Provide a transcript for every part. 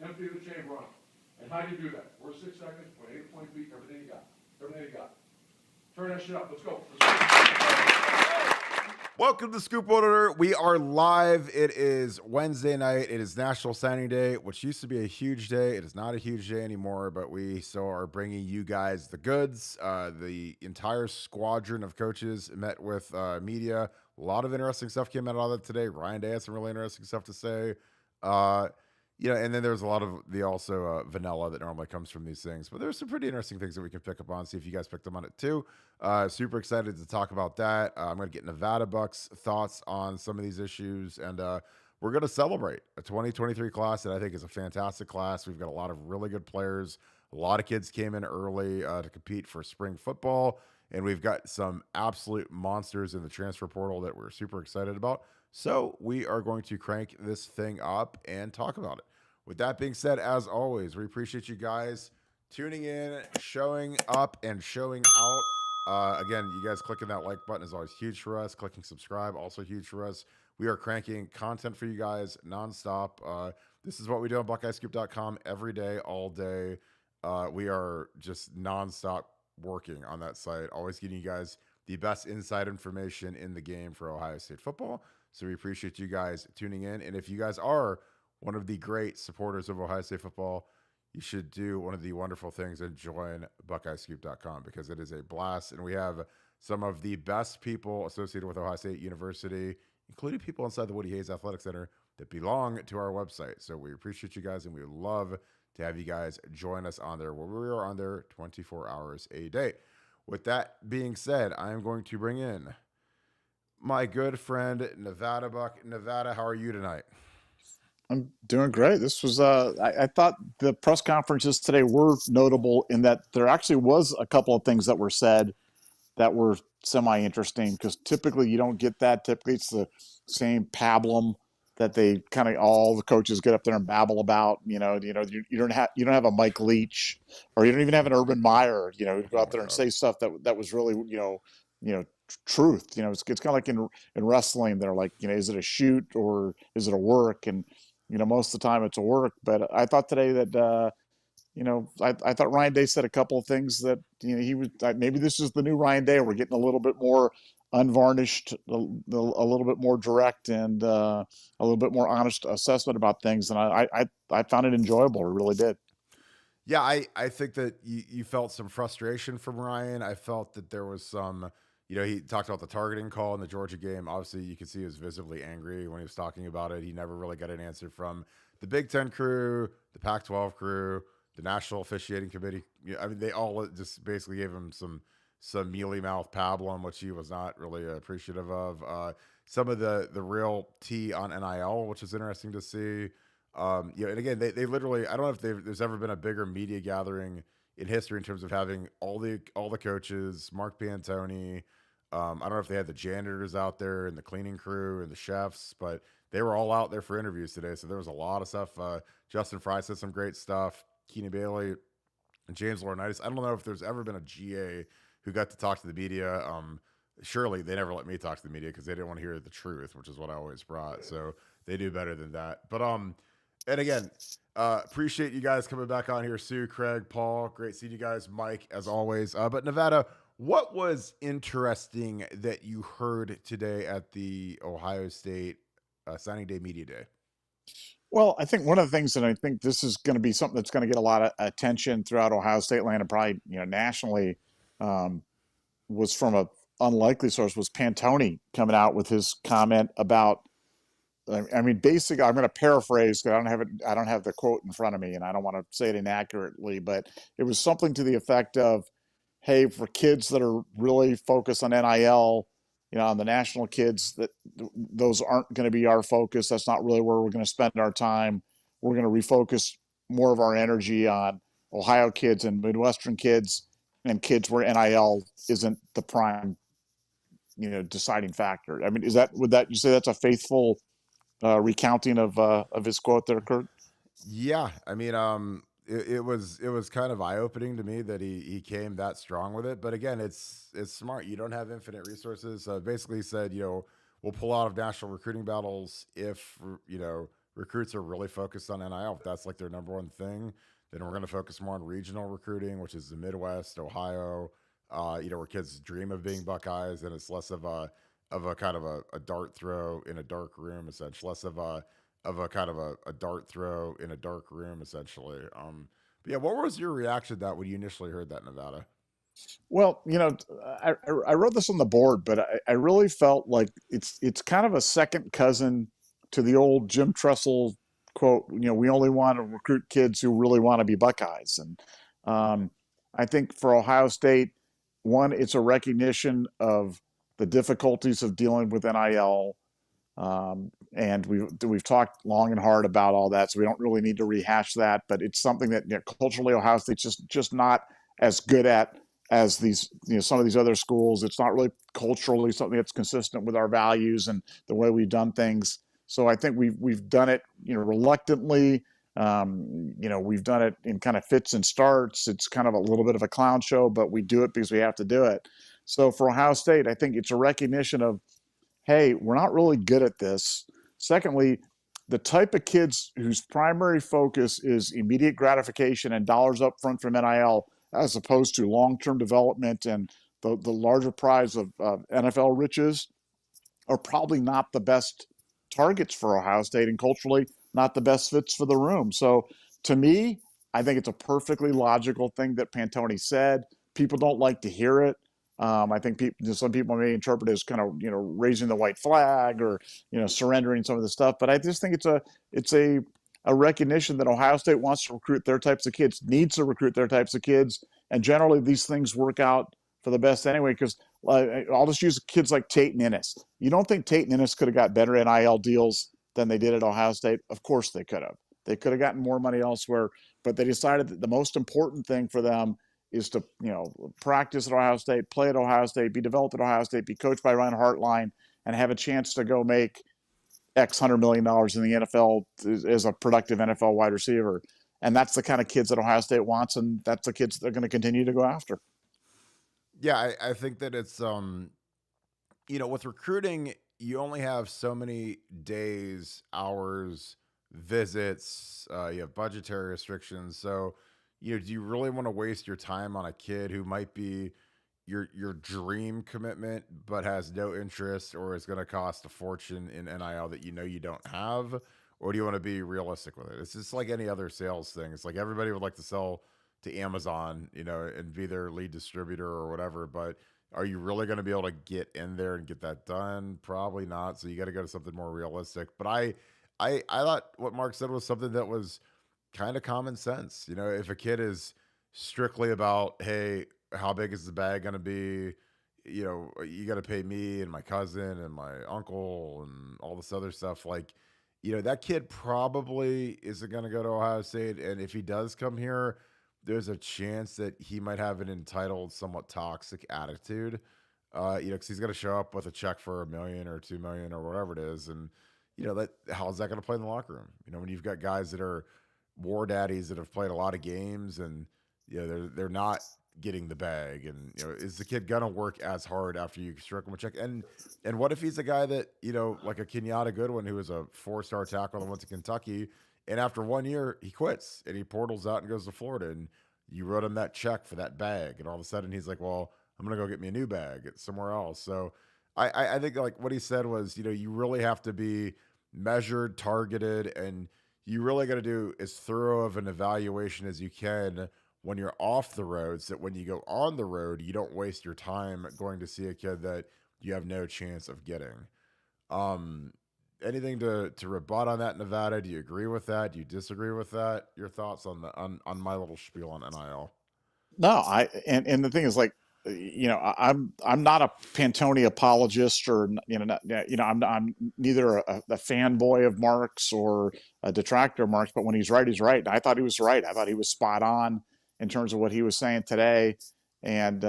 Empty the chamber on them. And how do you do that? First 6 seconds, put 8 point beat, everything you got. Everything you got. Turn that shit up. Let's go. Welcome to Scoop Order. We are live. It is Wednesday night. It is National Signing Day, which used to be a huge day. It is not a huge day anymore, but we so are bringing you guys the goods. The entire squadron of coaches met with media. A lot of interesting stuff came out of that today. Ryan Day had some really interesting stuff to say. And then there's a lot of the also vanilla that normally comes from these things. But there's some pretty interesting things that we can pick up on, see if you guys picked them on it too. Super excited to talk about that. I'm going to get Nevada Bucks thoughts on some of these issues. And we're going to celebrate a 2023 class that I think is a fantastic class. We've got a lot of really good players. A lot of kids came in early to compete for spring football. And we've got some absolute monsters in the transfer portal that we're super excited about. So we are going to crank this thing up and talk about it. With that being said, as always, we appreciate you guys tuning in, showing up, and showing out. Again, you guys clicking that like button is always huge for us. Clicking subscribe, also huge for us. We are cranking content for you guys nonstop. This is what we do on BuckeyeScoop.com every day, all day. We are just nonstop working on that site, always getting you guys the best inside information in the game for Ohio State football. So we appreciate you guys tuning in. And if you guys are one of the great supporters of Ohio State football, you should do one of the wonderful things and join BuckeyeScoop.com because it is a blast. And we have some of the best people associated with Ohio State University, including people inside the Woody Hayes Athletic Center that belong to our website. So we appreciate you guys, and we would love to have you guys join us on there. Where we are on there 24 hours a day. With that being said, I am going to bring in my good friend, Nevada Buck. Nevada, how are you tonight? I'm doing great. This was, I thought the press conferences today were notable in that there actually was a couple of things that were said that were semi-interesting because typically you don't get that. Typically it's the same pablum that they kind of all the coaches get up there and babble about. You don't have a Mike Leach, or you don't even have an Urban Meyer. Go out there and say stuff that was really truth. It's kind of like in wrestling. They're like, is it a shoot or is it a work? And most of the time it's a work. But I thought today that I thought Ryan Day said a couple of things that he was maybe this is the new Ryan Day. We're getting a little bit more unvarnished, a little bit more direct, and a little bit more honest assessment about things. And I found it enjoyable. I really did. Yeah, I think that you felt some frustration from Ryan. I felt that there was some, he talked about the targeting call in the Georgia game. Obviously, you could see he was visibly angry when he was talking about it. He never really got an answer from the Big Ten crew, the Pac-12 crew, the National Officiating Committee. I mean, they all just basically gave him some mealy mouth pablum, which he was not really appreciative of. Some of the real tea on NIL, which is interesting to see. And again, they literally, I don't know if there's ever been a bigger media gathering in history in terms of having all the coaches, Mark Pantoni. I don't know if they had the janitors out there and the cleaning crew and the chefs, but they were all out there for interviews today. So there was a lot of stuff. Justin Fry said some great stuff. Keenan Bailey and James Laurinaitis. I don't know if there's ever been a GA who got to talk to the media. Surely they never let me talk to the media because they didn't want to hear the truth, which is what I always brought. So they do better than that. But and again, appreciate you guys coming back on here. Sue, Craig, Paul, great seeing you guys. Mike, as always. But Nevada, what was interesting that you heard today at the Ohio State Signing Day Media Day? Well, I think one of the things that I think this is going to be something that's going to get a lot of attention throughout Ohio State land and probably nationally was from a unlikely source was Pantoni coming out with his comment about. I mean, basically, I'm going to paraphrase because I don't have the quote in front of me, and I don't want to say it inaccurately, but it was something to the effect of, "Hey, for kids that are really focused on NIL, on the national kids, that those aren't going to be our focus. That's not really where we're going to spend our time. We're going to refocus more of our energy on Ohio kids and Midwestern kids and kids where NIL isn't the prime, deciding factor." I mean, would you say that's a faithful recounting of his quote there, Kurt? Yeah, I mean, it was kind of eye opening to me that he came that strong with it. But again, it's smart. You don't have infinite resources. Basically, said we'll pull out of national recruiting battles if recruits are really focused on NIL. If that's like their number one thing, then we're going to focus more on regional recruiting, which is the Midwest, Ohio, where kids dream of being Buckeyes, and it's less of a kind of a dart throw in a dark room, essentially. Less of a kind of a dart throw in a dark room, essentially. But yeah, what was your reaction to that when you initially heard that, Nevada? Well, I wrote this on the board, but I really felt like it's kind of a second cousin to the old Jim Tressel quote. We only want to recruit kids who really want to be Buckeyes, and I think for Ohio State, one, it's a recognition of the difficulties of dealing with NIL. And we've talked long and hard about all that, so we don't really need to rehash that. But it's something that culturally Ohio State's just not as good at as these some of these other schools. It's not really culturally something that's consistent with our values and the way we've done things. So I think we've done it reluctantly. We've done it in kind of fits and starts. It's kind of a little bit of a clown show, but we do it because we have to do it. So for Ohio State, I think it's a recognition of, hey, we're not really good at this. Secondly, the type of kids whose primary focus is immediate gratification and dollars up front from NIL, as opposed to long-term development and the larger prize of NFL riches, are probably not the best targets for Ohio State, and culturally not the best fits for the room. So to me, I think it's a perfectly logical thing that Pantone said. People don't like to hear it. I think some people may interpret it as kind of raising the white flag or surrendering some of the stuff. But I just think it's a recognition that Ohio State wants to recruit their types of kids, needs to recruit their types of kids, and generally these things work out for the best anyway. Because I'll just use kids like Tate and Ennis. You don't think Tate and Ennis could have got better NIL deals than they did at Ohio State? Of course they could have. They could have gotten more money elsewhere, but they decided that the most important thing for them is to practice at Ohio State, play at Ohio State, be developed at Ohio State, be coached by Ryan Hartline, and have a chance to go make X $100 million in the NFL as a productive NFL wide receiver. And that's the kind of kids that Ohio State wants, and that's the kids they're going to continue to go after. Yeah, I think that it's with recruiting, you only have so many days, hours, visits. You have budgetary restrictions, so do you really want to waste your time on a kid who might be your dream commitment but has no interest, or is going to cost a fortune in NIL that you don't have? Or do you want to be realistic with it? It's just like any other sales thing. It's like everybody would like to sell to Amazon, and be their lead distributor or whatever, but are you really going to be able to get in there and get that done? Probably not. So you got to go to something more realistic. But I thought what Mark said was something that was kind of common sense. If a kid is strictly about, hey, how big is the bag going to be? You got to pay me and my cousin and my uncle and all this other stuff. Like, that kid probably isn't going to go to Ohio State. And if he does come here, there's a chance that he might have an entitled, somewhat toxic attitude. Because he's going to show up with a check for $1 million or $2 million or whatever it is. And, how's that going to play in the locker room? When you've got guys that are war daddies that have played a lot of games and they're not getting the bag, and is the kid gonna work as hard after you strike him a check? And what if he's a guy that like a Kenyatta Goodwin, who was a 4-star tackle that went to Kentucky, and after 1 year he quits and he portals out and goes to Florida, and you wrote him that check for that bag, and all of a sudden he's like, well, I'm gonna go get me a new bag somewhere else. So I think like what he said was, you really have to be measured, targeted, and you really got to do as thorough of an evaluation as you can when you're off the road, so that when you go on the road, you don't waste your time going to see a kid that you have no chance of getting. Anything to rebut on that, Nevada? Do you agree with that? Do you disagree with that? Your thoughts on on my little spiel on NIL? No, and the thing is, like, I'm not a Pantone apologist, or I'm neither a fanboy of Marks or a detractor of Marks, but when he's right, he's right. And I thought he was right. I thought he was spot on in terms of what he was saying today, and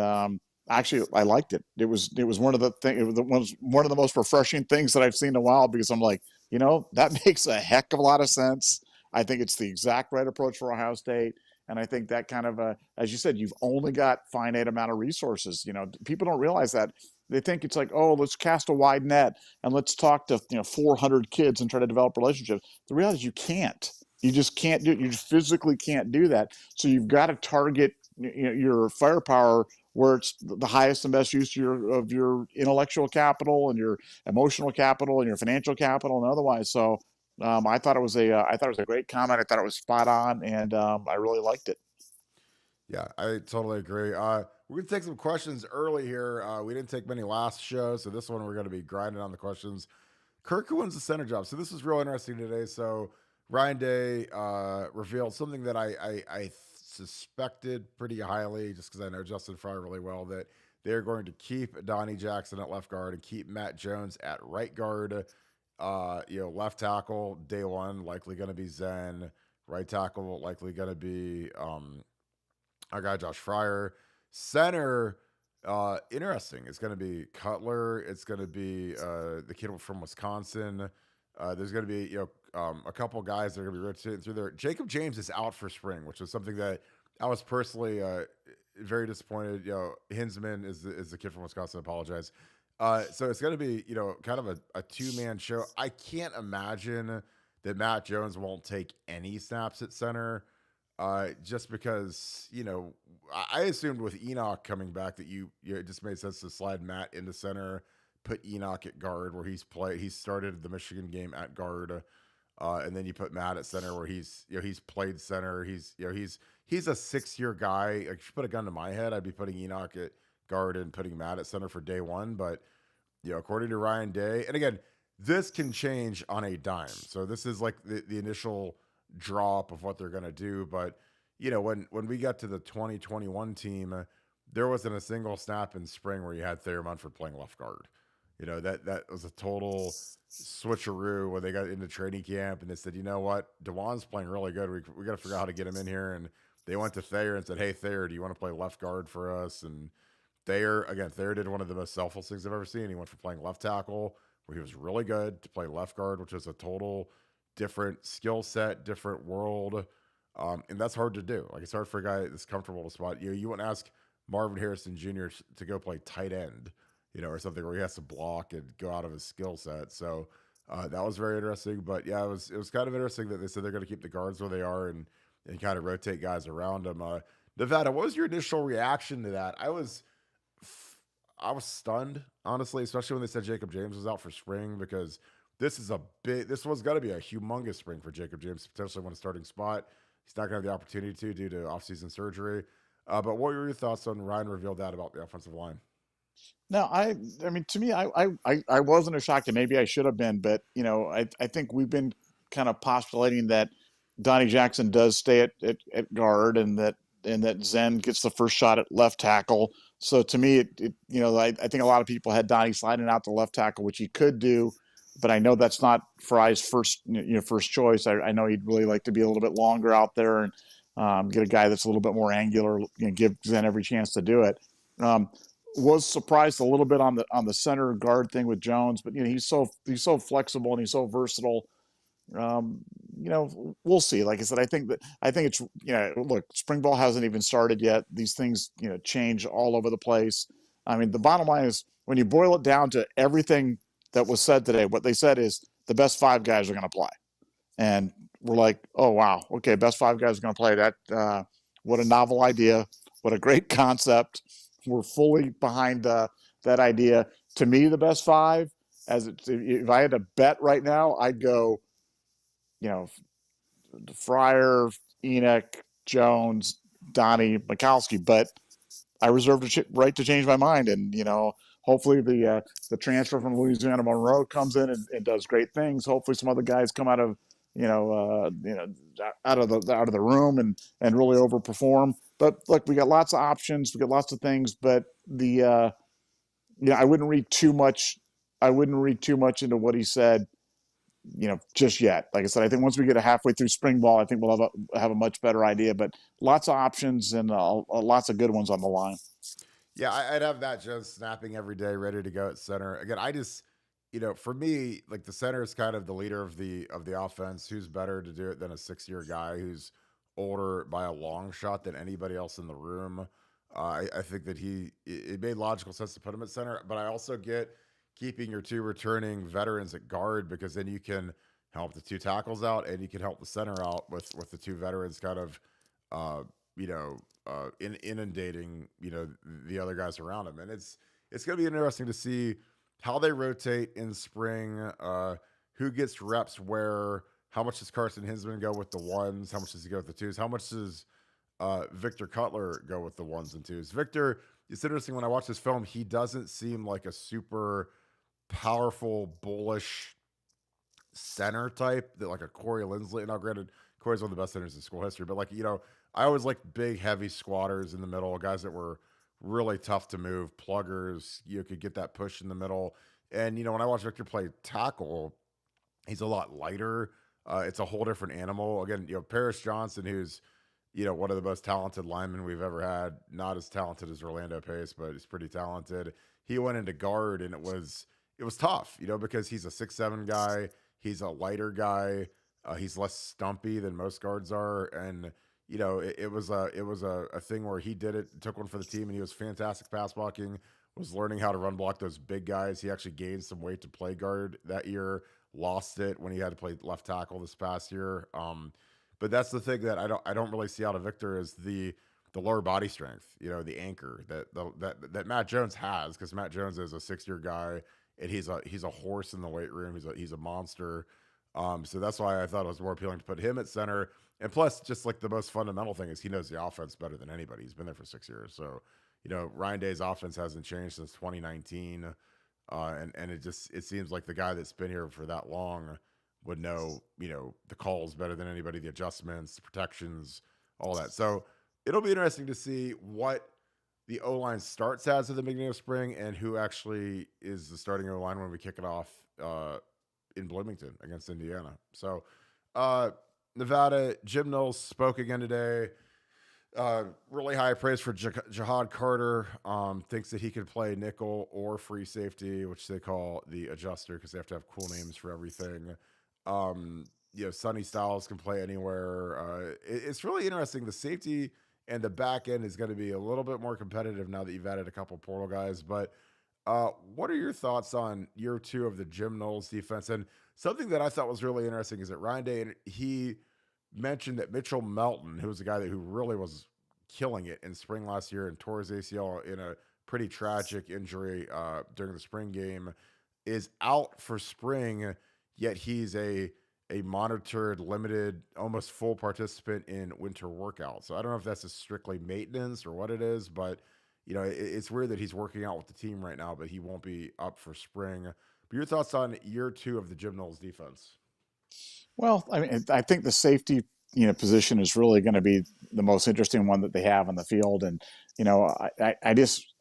actually, I liked it. It was one of the thing. It was one of the most refreshing things that I've seen in a while, because I'm like, that makes a heck of a lot of sense. I think it's the exact right approach for Ohio State. And I think that kind of, as you said, you've only got finite amount of resources. People don't realize that. They think it's like, oh, let's cast a wide net and let's talk to 400 kids and try to develop relationships. The reality is you can't. You just can't do it. You just physically can't do that. So you've got to target your firepower where it's the highest and best use of your intellectual capital and your emotional capital and your financial capital and otherwise. So I thought it was a great comment. I thought it was spot on, and I really liked it. Yeah, I totally agree. We're gonna take some questions early here. We didn't take many last show, so this one we're gonna be grinding on the questions. Kirk, who wins the center job? So this was real interesting today. So Ryan Day revealed something that I suspected pretty highly, just because I know Justin Fry really well, that they're going to keep Donnie Jackson at left guard and keep Matt Jones at right guard. Left tackle day one likely going to be Zen. Right tackle likely going to be our guy Josh Fryer. Center, interesting. It's going to be Cutler. It's going to be the kid from Wisconsin. There's going to be a couple guys that are going to be rotating through there. Jacob James is out for spring, which is something that I was personally very disappointed. Hinsman is the kid from Wisconsin. I apologize. So it's going to be kind of a two-man show. I can't imagine that Matt Jones won't take any snaps at center. Just because, I assumed with Enoch coming back that it just made sense to slide Matt into center, put Enoch at guard where he started the Michigan game at guard. And then you put Matt at center where he's played center. He's a 6-year guy. Like, if you put a gun to my head, I'd be putting Enoch at guard and putting Matt at center for day one. But, according to Ryan Day, and again, this can change on a dime. So this is like the initial draw up of what they're going to do. But, when we got to the 2021 team, there wasn't a single snap in spring where you had Thayer Munford playing left guard. That was a total switcheroo when they got into training camp and they said, you know what, DeJuan's playing really good. We got to figure out how to get him in here. And they went to Thayer and said, hey, Thayer, do you want to play left guard for us? And Thayer did one of the most selfless things I've ever seen. He went from playing left tackle, where he was really good, to play left guard, which is a total different skill set, different world. And that's hard to do. Like, it's hard for a guy that's comfortable to spot. You wouldn't ask Marvin Harrison Jr. to go play tight end, or something where he has to block and go out of his skill set. So that was very interesting. But yeah, it was kind of interesting that they said they're going to keep the guards where they are and kind of rotate guys around them. Nevada, what was your initial reaction to that? I was stunned, honestly, especially when they said Jacob James was out for spring, because this was going to be a humongous spring for Jacob James, potentially win a starting spot. He's not going to have the opportunity to due to offseason surgery. But what were your thoughts on Ryan revealed that about the offensive line? No, I mean, to me, I wasn't as shocked, and maybe I should have been, but I think we've been kind of postulating that Donnie Jackson does stay at guard, and that Zen gets the first shot at left tackle. So to me, I think a lot of people had Donnie sliding out the left tackle, which he could do, but I know that's not Fry's first choice. I know he'd really like to be a little bit longer out there and get a guy that's a little bit more angular, give Zen every chance to do it. Was surprised a little bit on the center guard thing with Jones, but he's so flexible and he's so versatile. We'll see. Like I said, I think it's look, spring ball hasn't even started yet. These things change all over the place. I mean, the bottom line is when you boil it down to everything that was said today, what they said is the best 5 guys are going to play, and we're like, oh wow, okay, best 5 guys are going to play. That what a novel idea, what a great concept. We're fully behind that idea. To me, the best 5, if I had to bet right now, I'd go, Fryer, Enoch, Jones, Donnie, Mikowski. But I reserve the right to change my mind, and hopefully the transfer from Louisiana Monroe comes in and does great things. Hopefully some other guys come out of out of the room and really overperform. But look, we got lots of options, we got lots of things, but I wouldn't read too much. I wouldn't read too much into what he said, just yet. Like I said, I think once we get halfway through spring ball, I think we'll have a much better idea. But lots of options and lots of good ones on the line. Yeah, I'd have Matt Jones snapping every day, ready to go at center. Again, I just, for me, like, the center is kind of the leader of the offense. Who's better to do it than a 6-year guy who's older by a long shot than anybody else in the room. I think that it made logical sense to put him at center, but I also get keeping your two returning veterans at guard because then you can help the two tackles out and you can help the center out with the two veterans kind of, inundating, the other guys around him. And it's going to be interesting to see how they rotate in spring, who gets reps where, how much does Carson Hinsman go with the ones? How much does he go with the twos? How much does Victor Cutler go with the ones and twos? Victor, it's interesting when I watch this film, he doesn't seem like a super powerful, bullish center type that like a Corey Lindsley. Now, granted, Corey's one of the best centers in school history, but I always liked big, heavy squatters in the middle, guys that were really tough to move, pluggers. You could get that push in the middle. And when I watch Victor play tackle, he's a lot lighter. It's a whole different animal. Again, Paris Johnson, who's one of the most talented linemen we've ever had. Not as talented as Orlando Pace, but he's pretty talented. He went into guard, and it was tough, because he's a 6'7" guy. He's a lighter guy. He's less stumpy than most guards are, and it was a thing where he did it, took one for the team, and he was fantastic pass blocking. Was learning how to run block those big guys. He actually gained some weight to play guard that year. Lost it when he had to play left tackle this past year. But that's the thing that I don't really see out of Victor is the lower body strength, the anchor that Matt Jones has, because Matt Jones is a 6-year guy and he's a horse in the weight room. He's a monster. So that's why I thought it was more appealing to put him at center. And plus, just like the most fundamental thing is he knows the offense better than anybody. He's been there for 6 years. So, Ryan Day's offense hasn't changed since 2019. And it seems like the guy that's been here for that long would know, the calls better than anybody, the adjustments, the protections, all that. So it'll be interesting to see what the O-line starts as at the beginning of spring and who actually is the starting O-line when we kick it off in Bloomington against Indiana. So Nevada, Jim Knowles spoke again today. Really high praise for Jihad Carter. Thinks that he could play nickel or free safety, which they call the adjuster because they have to have cool names for everything. Sonny Styles can play anywhere. It's really interesting. The safety and the back end is going to be a little bit more competitive now that you've added a couple portal guys. But what are your thoughts on year 2 of the Jim Knowles defense? And something that I thought was really interesting is that Ryan Day, he mentioned that Mitchell Melton, who was a guy who really was killing it in spring last year and tore his ACL in a pretty tragic injury during the spring game, is out for spring, yet he's a monitored, limited, almost full participant in winter workouts. So I don't know if that's a strictly maintenance or what it is, but it's weird that he's working out with the team right now, but he won't be up for spring. But your thoughts on year 2 of the Jim Knowles defense? Well, I mean, I think the safety, position is really going to be the most interesting one that they have on the field. And,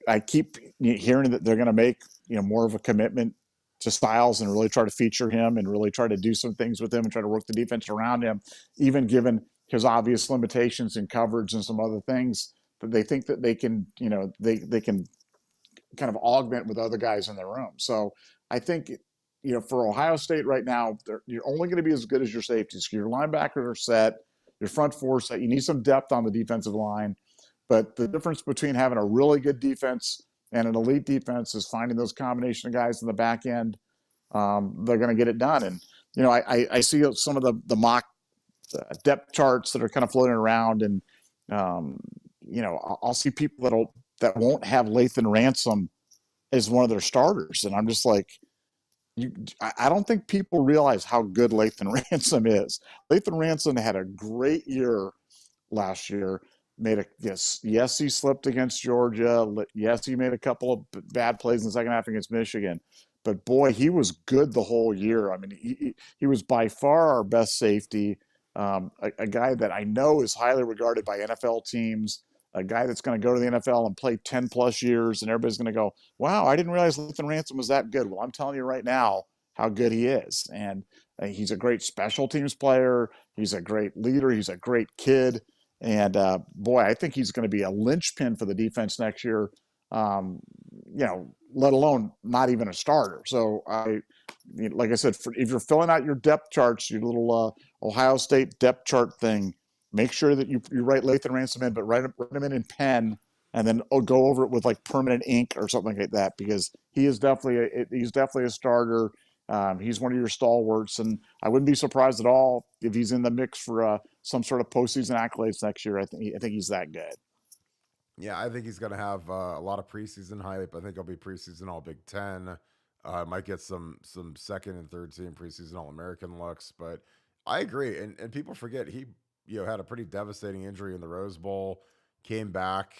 I keep hearing that they're going to make, more of a commitment to Styles and really try to feature him and really try to do some things with him and try to work the defense around him, even given his obvious limitations in coverage and some other things that they think that they can, they can kind of augment with other guys in their room. So I think, for Ohio State right now, you're only going to be as good as your safeties. Your linebackers are set, your front four set. You need some depth on the defensive line. But the difference between having a really good defense and an elite defense is finding those combination of guys in the back end. They're going to get it done. And, I see some of the mock depth charts that are kind of floating around. And, I'll see people that won't have Lathan Ransom as one of their starters. And I'm just like, I don't think people realize how good Lathan Ransom is. Lathan Ransom had a great year last year. Yes, he slipped against Georgia. Yes, he made a couple of bad plays in the second half against Michigan. But boy, he was good the whole year. I mean, he was by far our best safety. A guy that I know is highly regarded by NFL teams. A guy that's going to go to the NFL and play 10 plus years, and everybody's going to go, wow, I didn't realize Lathan Ransom was that good. Well, I'm telling you right now how good he is. And he's a great special teams player. He's a great leader. He's a great kid. And boy, I think he's going to be a linchpin for the defense next year, let alone not even a starter. So like I said, if you're filling out your depth charts, your little Ohio State depth chart thing, make sure that you write Lathan Ransom in, but write him in pen, and then go over it with like permanent ink or something like that, because he's definitely a starter. He's one of your stalwarts, and I wouldn't be surprised at all if he's in the mix for some sort of postseason accolades next year. I think he's that good. Yeah, I think he's going to have a lot of preseason hype. I think he'll be preseason All Big Ten. Might get some second and third team preseason All American looks, but I agree. And people forget he had a pretty devastating injury in the Rose Bowl, came back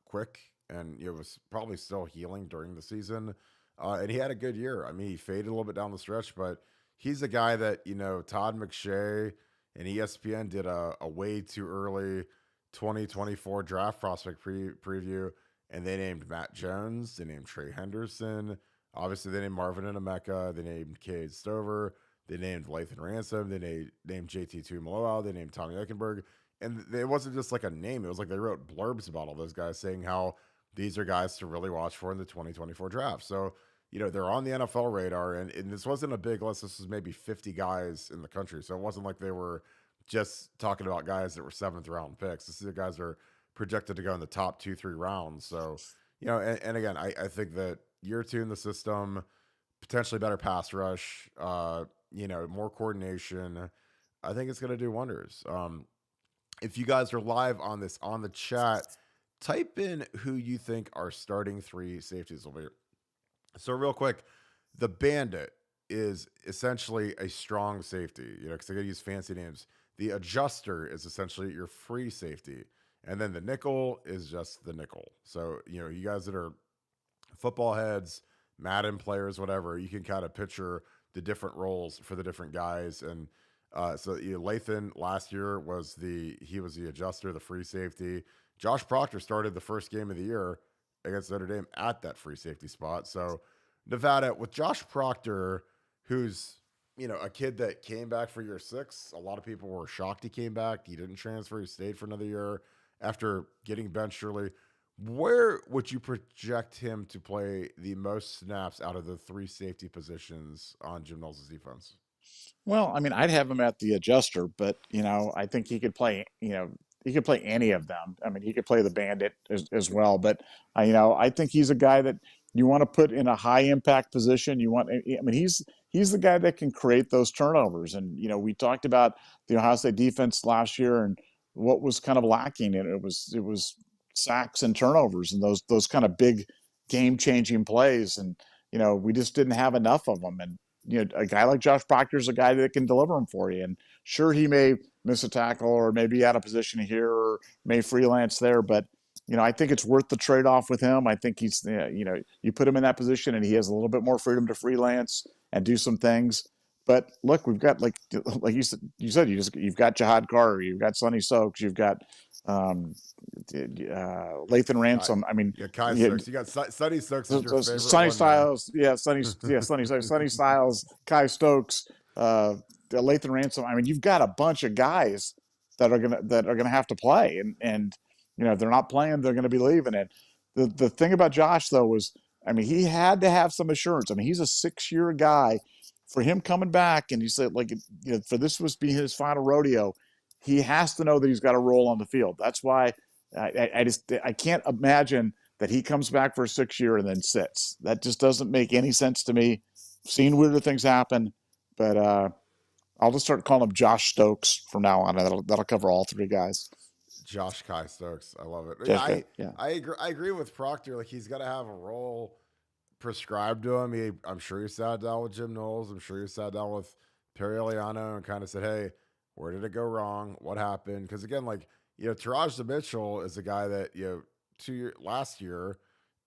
quick, and was probably still healing during the season. And he had a good year. I mean, he faded a little bit down the stretch, but he's a guy that Todd McShay and ESPN did a way too early 2024 draft prospect preview, and they named Matt Jones, they named Trey Henderson, obviously they named Marvin Emeka, they named Cade Stover, they named Lathan Ransom, they named JT Tuimoloau, they named Tommy Eichenberg, and it wasn't just like a name, it was like they wrote blurbs about all those guys saying how these are guys to really watch for in the 2024 draft. So they're on the NFL radar, and this wasn't a big list. This was maybe 50 guys in the country, so it wasn't like they were just talking about guys that were 7th round picks. This is the guys that are projected to go in the top 2-3 rounds. So, and again, I think that year 2 in the system, potentially better pass rush, more coordination. I think it's going to do wonders. If you guys are live on this on the chat, type in who you think our starting 3 safeties will be. So real quick, the Bandit is essentially a strong safety, because they got to use fancy names. The adjuster is essentially your free safety. And then the nickel is just the nickel. So, you guys that are football heads, Madden players, whatever, you can kind of picture the different roles for the different guys. And so Lathan last year was the adjuster, the free safety. Josh Proctor started the first game of the year against Notre Dame at that free safety spot. So Nevada with Josh Proctor, who's a kid that came back for year 6. A lot of people were shocked he came back. He didn't transfer. He stayed for another year after getting benched early. Where would you project him to play the most snaps out of the 3 safety positions on Jim Knowles' defense? Well, I mean, I'd have him at the adjuster, but I think he could play. He could play any of them. I mean, he could play the Bandit as well. But I think he's a guy that you want to put in a high impact position. He's the guy that can create those turnovers. And we talked about the Ohio State defense last year and what was kind of lacking, and it was sacks and turnovers and those kind of big game changing plays. And we just didn't have enough of them. And a guy like Josh Proctor is a guy that can deliver them for you. And sure, he may miss a tackle or maybe out of position here or may freelance there, but I think it's worth the trade-off with him. I think he's, you put him in that position and he has a little bit more freedom to freelance and do some things. But look, we've got like you've got Jihad Carter, you've got Sonny Stokes, you've got Lathan Ransom. I mean, Kai Stokes. You got Sonny Stokes is your favorite. Sonny Styles, Sonny Styles, Kai Stokes, Lathan Ransom. I mean, you've got a bunch of guys that are gonna have to play, and if they're not playing, they're gonna be leaving it. The thing about Josh though was, I mean, he had to have some assurance. I mean, he's a 6-year guy. For him coming back, and he said, for this was be his final rodeo, he has to know that he's got a role on the field. That's why I can't imagine that he comes back for a 6th year and then sits. That just doesn't make any sense to me. Seen weirder things happen, but I'll just start calling him Josh Stokes from now on. That'll cover all 3 guys. Josh Kai Stokes, I love it. I agree with Proctor. Like, he's got to have a role prescribed to him. I'm sure he sat down with Jim Knowles. I'm sure he sat down with Perry Eliano and kind of said, hey, where did it go wrong? What happened? Because again, Taraj Mitchell is a guy that, last year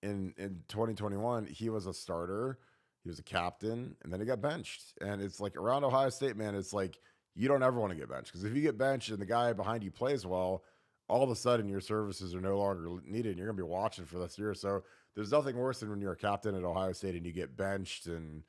in 2021, he was a starter. He was a captain, and then he got benched. And it's like around Ohio State, man, it's like you don't ever want to get benched. Because if you get benched and the guy behind you plays well, all of a sudden your services are no longer needed and you're going to be watching for this year. So there's nothing worse than when you're a captain at Ohio State and you get benched and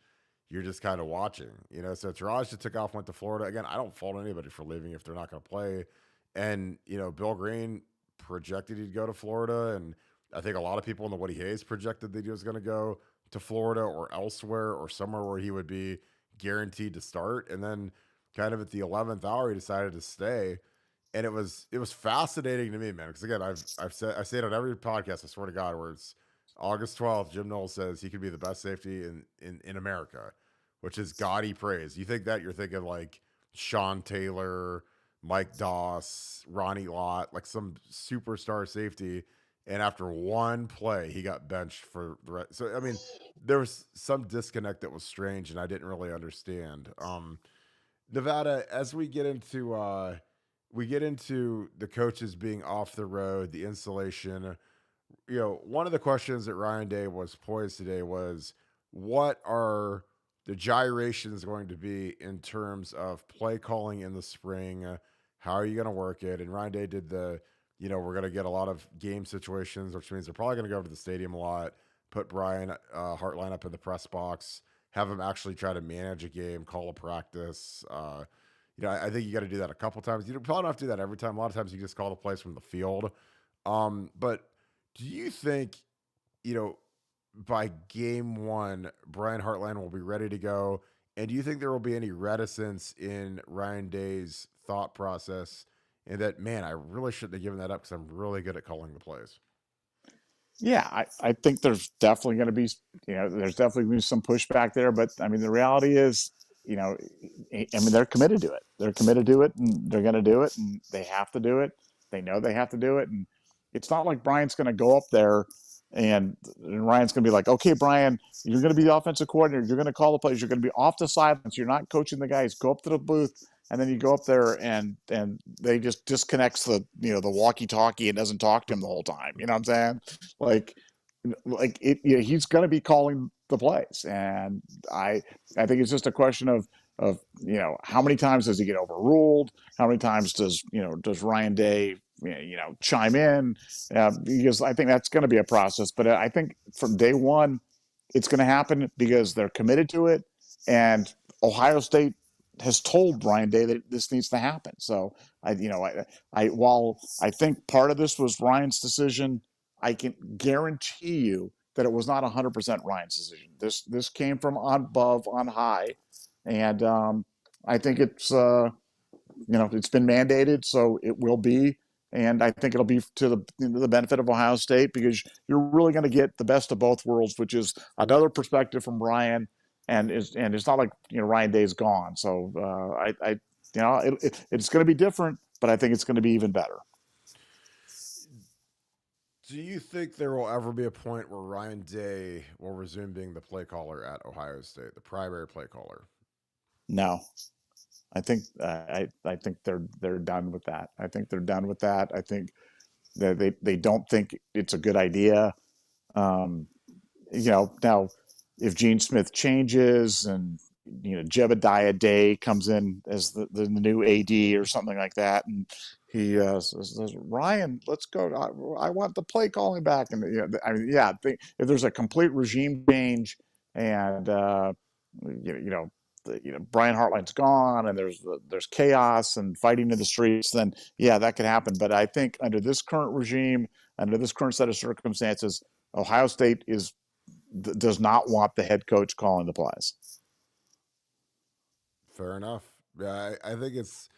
you're just kind of watching, So Taraj just took off, went to Florida. Again, I don't fault anybody for leaving if they're not going to play. And, Bill Green projected he'd go to Florida. And I think a lot of people in the Woody Hayes projected that he was going to go to Florida or elsewhere or somewhere where he would be guaranteed to start. And then kind of at the 11th hour, he decided to stay. And it was fascinating to me, man. Because again, I say it on every podcast. I swear to God, where it's August 12th, Jim Knowles says he could be the best safety in America, which is gaudy praise. You think that, you're thinking like Sean Taylor, Mike Doss, Ronnie Lott, like some superstar safety. And after one play, he got benched for the rest. So I mean, there was some disconnect that was strange, and I didn't really understand. Nevada, as we get into the coaches being off the road, the insulation. One of the questions that Ryan Day was poised today was, what are the gyrations going to be in terms of play calling in the spring? How are you going to work it? And Ryan Day did we're going to get a lot of game situations, which means they're probably going to go over to the stadium a lot, put Brian Hartline up in the press box, have him actually try to manage a game, call a practice. I think you got to do that a couple times. You probably don't have to do that every time. A lot of times you just call the plays from the field. But do you think, you know, by game one, Brian Hartline will be ready to go? And do you think there will be any reticence in Ryan Day's thought process and that, man, I really shouldn't have given that up because I'm really good at calling the plays? Yeah, I think there's definitely going to be, there's definitely going to be some pushback there. But I mean, the reality is, I mean, they're committed to it. They're committed to it, and they're going to do it, and they have to do it. They know they have to do it, and it's not like Brian's going to go up there and Ryan's going to be like, okay, Brian, you're going to be the offensive coordinator. You're going to call the plays. You're going to be off the sidelines. You're not coaching the guys. Go up to the booth, and then you go up there and they just disconnects the walkie-talkie and doesn't talk to him the whole time. You know what I'm saying? Like he's going to be calling the plays, and I think it's just a question of how many times does he get overruled? How many times does Ryan Day chime in? Because I think that's going to be a process. But I think from day one, it's going to happen because they're committed to it, and Ohio State has told Ryan Day that this needs to happen. So while I think part of this was Ryan's decision, I can guarantee you that it was not 100% Ryan's decision. This came from on above, on high, and I think it's been mandated, so it will be. And I think it'll be to the benefit of Ohio State because you're really going to get the best of both worlds, which is another perspective from Ryan, and it's not like Ryan Day's gone. So it's going to be different, but I think it's going to be even better. Do you think there will ever be a point where Ryan Day will resume being the play caller at Ohio State, the primary play caller? No, I think I think they're done with that. I think they're done with that. I think that they don't think it's a good idea. Um, now if Gene Smith changes and Jebediah Day comes in as the new AD or something like that, and he says, Ryan, let's go. I want the play calling back. And I mean, yeah, if there's a complete regime change and Brian Hartline's gone and there's chaos and fighting in the streets, then yeah, that could happen. But I think under this current regime, under this current set of circumstances, Ohio State does not want the head coach calling the plays. Fair enough. Yeah, I think it's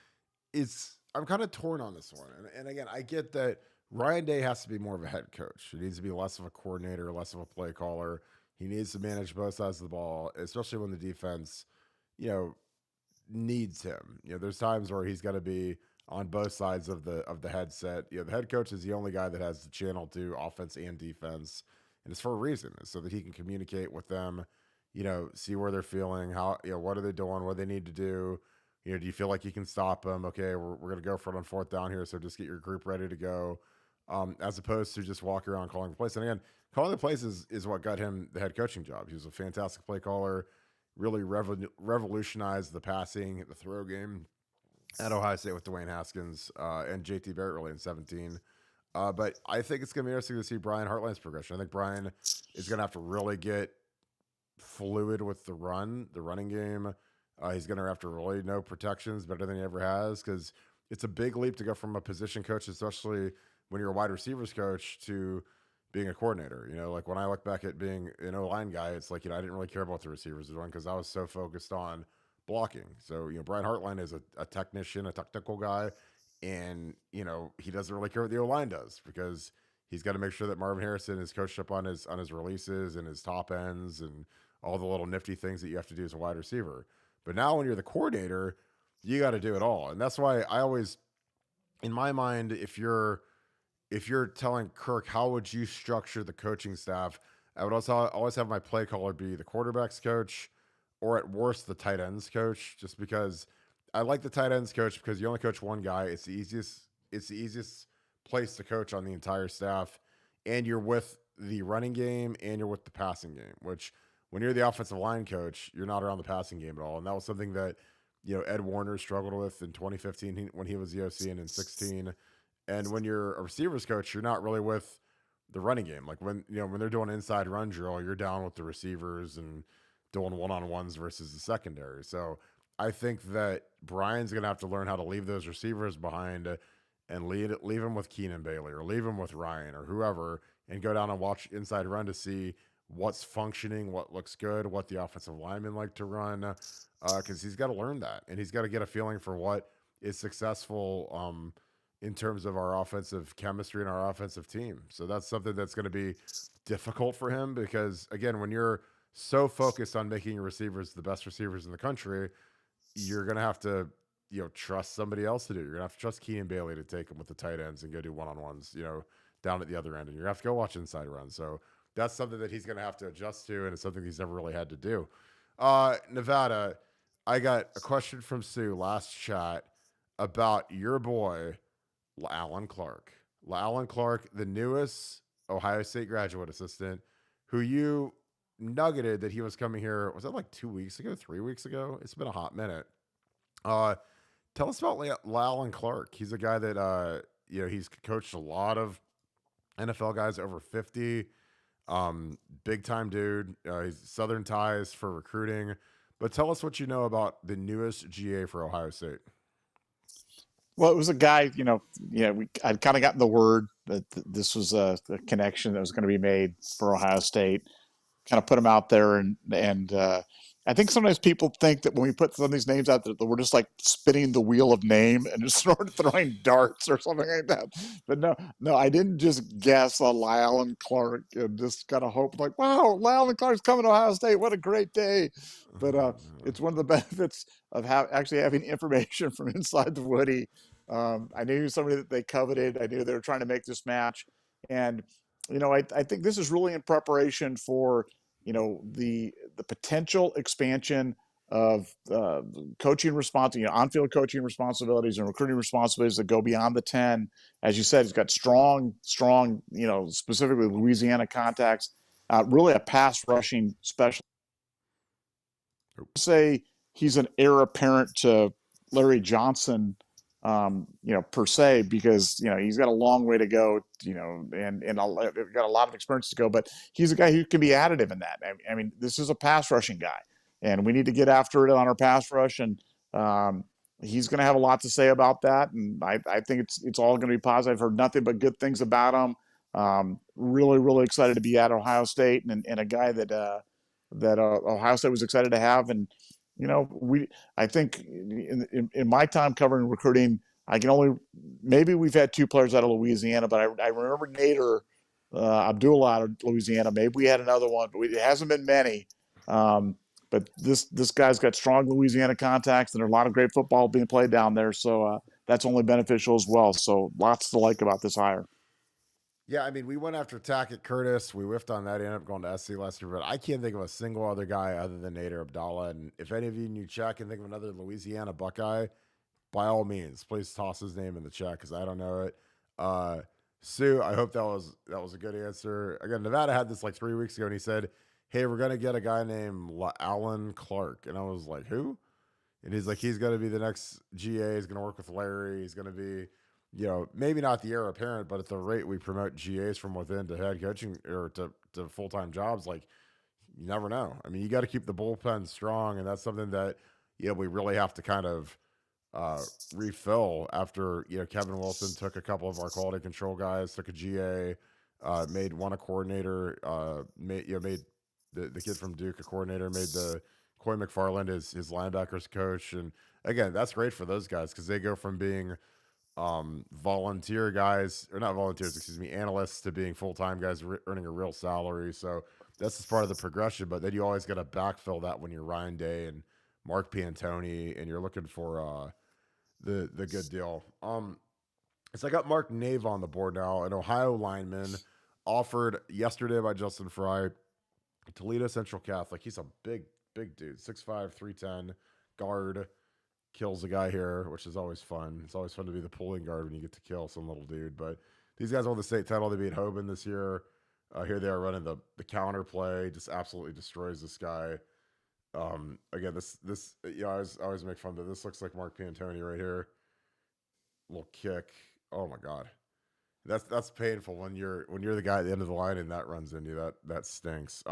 I'm kind of torn on this one. And again, I get that Ryan Day has to be more of a head coach. He needs to be less of a coordinator, less of a play caller. He needs to manage both sides of the ball, especially when the defense, you know, needs him. There's times where he's got to be on both sides of the headset. The head coach is the only guy that has the channel to offense and defense, and it's for a reason, so that he can communicate with them. See where they're feeling, how what are they doing, what they need to do. Do you feel like you can stop them? Okay, we're gonna go for it on fourth down here, so just get your group ready to go. As opposed to just walk around calling the plays. And again, calling the plays is what got him the head coaching job. He was a fantastic play caller, really revolutionized the passing, the throw game at Ohio State with Dwayne Haskins and JT Barrett really in 17. But I think it's going to be interesting to see Brian Hartline's progression. I think Brian is going to have to really get fluid with the running game. He's going to have to really know protections better than he ever has because it's a big leap to go from a position coach, especially when you're a wide receivers coach, to being a coordinator. Like when I look back at being an O-line guy, it's like, I didn't really care about what the receivers were doing because I was so focused on blocking. So, Brian Hartline is a technician, a technical guy. and he doesn't really care what the O line does because he's got to make sure that Marvin Harrison is coached up on his releases and his top ends and all the little nifty things that you have to do as a wide receiver. But now when you're the coordinator, you got to do it all, and that's why I always, in my mind, if you're telling Kirk how would you structure the coaching staff, I would also always have my play caller be the quarterback's coach, or at worst the tight ends coach, just because I like the tight ends coach because you only coach one guy. It's the easiest. It's the easiest place to coach on the entire staff, and you're with the running game and you're with the passing game. Which when you're the offensive line coach, you're not around the passing game at all, and that was something that Ed Warner struggled with in 2015 when he was the OC and in 16. And when you're a receivers coach, you're not really with the running game. Like when they're doing inside run drill, you're down with the receivers and doing one-on-ones versus the secondary. So I think that Brian's going to have to learn how to leave those receivers behind and leave them with Keenan Bailey or leave them with Ryan or whoever and go down and watch inside run to see what's functioning, what looks good, what the offensive linemen like to run, because he's got to learn that. And he's got to get a feeling for what is successful in terms of our offensive chemistry and our offensive team. So that's something that's going to be difficult for him because, again, when you're so focused on making your receivers the best receivers in the country, you're going to have to, trust somebody else to do. You're going to have to trust Keenan Bailey to take them with the tight ends and go do one-on-ones, down at the other end. And you're going to have to go watch inside runs. So that's something that he's going to have to adjust to, and it's something he's never really had to do. Nevada, I got a question from Sue last chat about your boy, Alan Clark. Alan Clark, the newest Ohio State graduate assistant, who you nuggeted that he was coming here. Was that like 2 weeks ago, 3 weeks ago? It's been a hot minute. Tell us about Alan Clark. He's a guy that he's coached a lot of NFL guys over 50. Big time dude. He's Southern ties for recruiting. But tell us what you know about the newest GA for Ohio State. Well, it was a guy, I'd kind of gotten the word that this was a connection that was going to be made for Ohio State. Kind of put him out there, and I think sometimes people think that when we put some of these names out there, that we're just like spinning the wheel of name and just sort of throwing darts or something like that. But no, I didn't just guess on Lyle and Clark and just kind of hope like, wow, Lyle and Clark's coming to Ohio State. What a great day. But it's one of the benefits of actually having information from inside the Woody. I knew somebody that they coveted. I knew they were trying to make this match. And, I think this is really in preparation for, the potential expansion of coaching on-field coaching responsibilities and recruiting responsibilities that go beyond the 10. As you said, he's got strong, specifically Louisiana contacts, really a pass rushing specialist. Say he's an heir apparent to Larry Johnson, per se, because, he's got a long way to go, and got a lot of experience to go, but he's a guy who can be additive in that. I mean, this is a pass rushing guy, and we need to get after it on our pass rush. And he's going to have a lot to say about that. And I think it's all going to be positive. I've heard nothing but good things about him. Really, really excited to be at Ohio State, and a guy that Ohio State was excited to have. And, I think in my time covering recruiting, maybe we've had two players out of Louisiana, but I remember Nader Abdullah out of Louisiana. Maybe we had another one, but it hasn't been many. But this guy's got strong Louisiana contacts, and there's a lot of great football being played down there. So that's only beneficial as well. So lots to like about this hire. Yeah, I mean, we went after Tackett Curtis. We whiffed on that. He ended up going to SC last year, but I can't think of a single other guy other than Nader Abdallah. And if any of you in your chat can think of another Louisiana Buckeye, by all means, please toss his name in the chat because I don't know it. Sue, I hope that was a good answer. Again, Nevada had this like 3 weeks ago, and he said, "Hey, we're gonna get a guy named Alan Clark," and I was like, "Who?" And he's like, "He's gonna be the next GA. He's gonna work with Larry. He's gonna be." Maybe not the heir apparent, but at the rate we promote GAs from within to head coaching or to full-time jobs, like, you never know. I mean, you got to keep the bullpen strong, and that's something that, we really have to kind of refill after, Kevin Wilson took a couple of our quality control guys, took a GA, made one a coordinator, made the kid from Duke a coordinator, made the Coy McFarland his linebackers coach. And again, that's great for those guys because they go from being volunteer guys, or not volunteers, excuse me, analysts to being full-time guys earning a real salary. So that's just part of the progression. But then you always got to backfill that when you're Ryan Day and Mark Piantoni, and you're looking for the good deal. So I got Mark Nave on the board now, an Ohio lineman offered yesterday by Justin Fry, Toledo Central Catholic. He's a big dude, 6'5", 310, guard. Kills a guy here, which is always fun. It's always fun to be the pulling guard when you get to kill some little dude. But these guys won the state title. They beat Hoban this year. Here they are running the counter play. Just absolutely destroys this guy. Again, this I always make fun of this. Looks like Mark Piantoni right here. Little kick. Oh my god, that's painful when you're the guy at the end of the line and that runs into you. That stinks.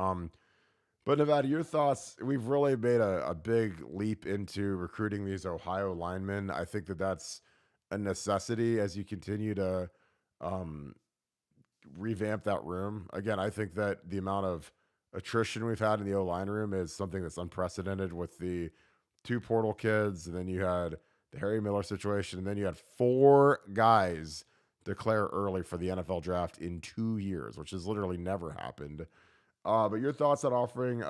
But Nevada, your thoughts? We've really made a big leap into recruiting these Ohio linemen. I think that's a necessity as you continue to revamp that room. Again, I think that the amount of attrition we've had in the O-line room is something that's unprecedented with the two portal kids, and then you had the Harry Miller situation, and then you had 4 guys declare early for the NFL draft in 2 years, which has literally never happened. But your thoughts on offering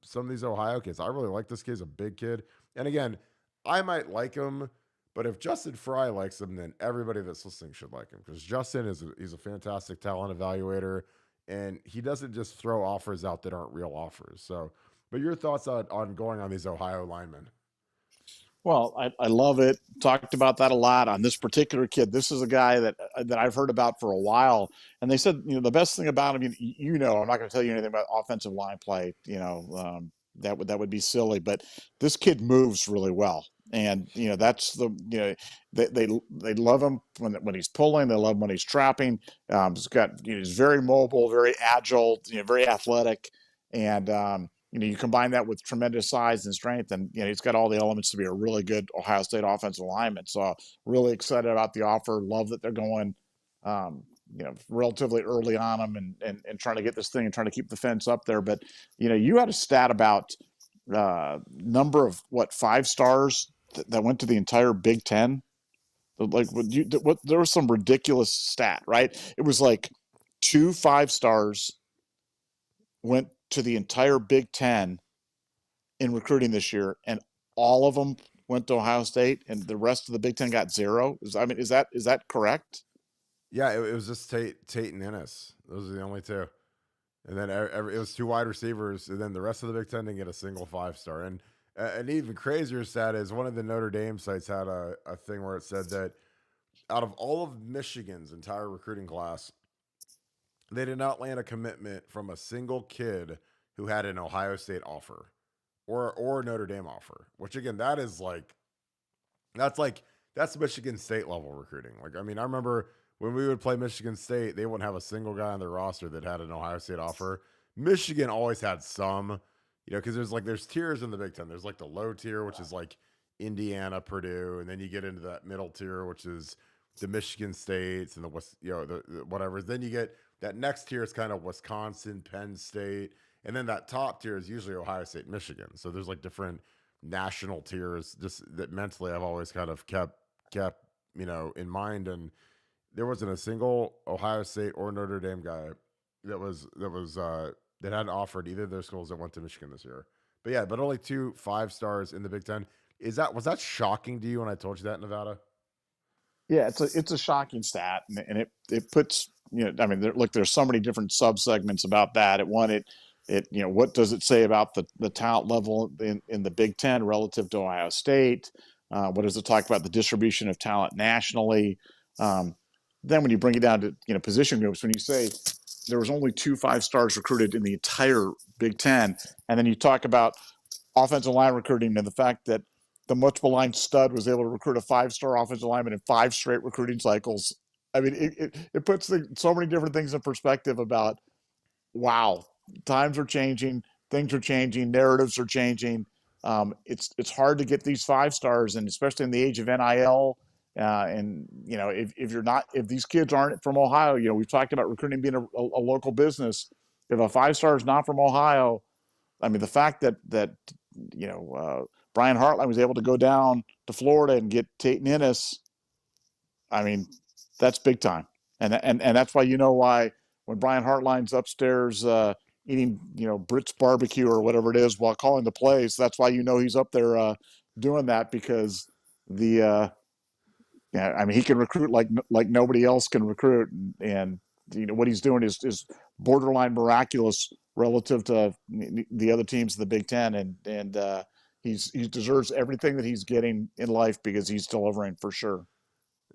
some of these Ohio kids? I really like this kid. He's a big kid. And again, I might like him, but if Justin Fry likes him, then everybody that's listening should like him because Justin he's a fantastic talent evaluator, and he doesn't just throw offers out that aren't real offers. So, but your thoughts on going on these Ohio linemen? Well, I love it. Talked about that a lot on this particular kid. This is a guy that I've heard about for a while, and they said the best thing about him. I'm not going to tell you anything about offensive line play. That would be silly. But this kid moves really well, and that's they love him when he's pulling. They love him when he's trapping. He's very mobile, very agile, very athletic, and you combine that with tremendous size and strength, and he's got all the elements to be a really good Ohio State offensive lineman. So really excited about the offer. Love that they're going, relatively early on them and trying to get this thing and trying to keep the fence up there. But you had a stat about number of 5-stars that went to the entire Big Ten. Like there was some ridiculous stat, right? It was like 2 5-stars went to the entire Big Ten in recruiting this year, and all of them went to Ohio State, and the rest of the Big Ten got 0. Is that correct? Yeah, it was just Tate and Ennis. Those are the only 2. And then it was 2 wide receivers, and then the rest of the Big Ten didn't get a single 5-star. And an even crazier stat is one of the Notre Dame sites had a thing where it said that out of all of Michigan's entire recruiting class, they did not land a commitment from a single kid who had an Ohio State offer or a Notre Dame offer. Which again, that's Michigan State level recruiting. Like, I mean, I remember when we would play Michigan State, they wouldn't have a single guy on their roster that had an Ohio State offer. Michigan always had some, because there's tiers in the Big Ten. There's like the low tier, which is like Indiana, Purdue, and then you get into that middle tier, which is the Michigan States and the West, the whatever. Then you get that next tier is kind of Wisconsin, Penn State, and then that top tier is usually Ohio State, Michigan. So there's like different national tiers, just that mentally I've always kind of kept in mind. And there wasn't a single Ohio State or Notre Dame guy that hadn't offered either of their schools that went to Michigan this year. But yeah, but only 2 5-stars in the Big Ten. Was that shocking to you when I told you that, Nevada? Yeah, it's a shocking stat, and it puts there's so many different subsegments about that. What does it say about the talent level in the Big Ten relative to Ohio State? What does it talk about the distribution of talent nationally? Then when you bring it down to position groups, when you say there was only 2 5-stars recruited in the entire Big Ten, and then you talk about offensive line recruiting and the fact that the much maligned stud was able to recruit a 5-star offensive lineman in 5 straight recruiting cycles. I mean, it puts so many different things in perspective about, wow, times are changing, things are changing, narratives are changing. It's hard to get these 5-stars, and especially in the age of NIL. If these kids aren't from Ohio, we've talked about recruiting being a local business. If a 5-star is not from Ohio, I mean, the fact that Brian Hartline was able to go down to Florida and get Tate and Ennis, I mean, that's big time. And that's why, why when Brian Hartline's upstairs eating, Brits barbecue or whatever it is while calling the plays, that's why he's up there doing that, because the yeah, I mean, he can recruit like nobody else can recruit, and what he's doing is borderline miraculous relative to the other teams in the Big Ten, and he deserves everything that he's getting in life because he's delivering for sure.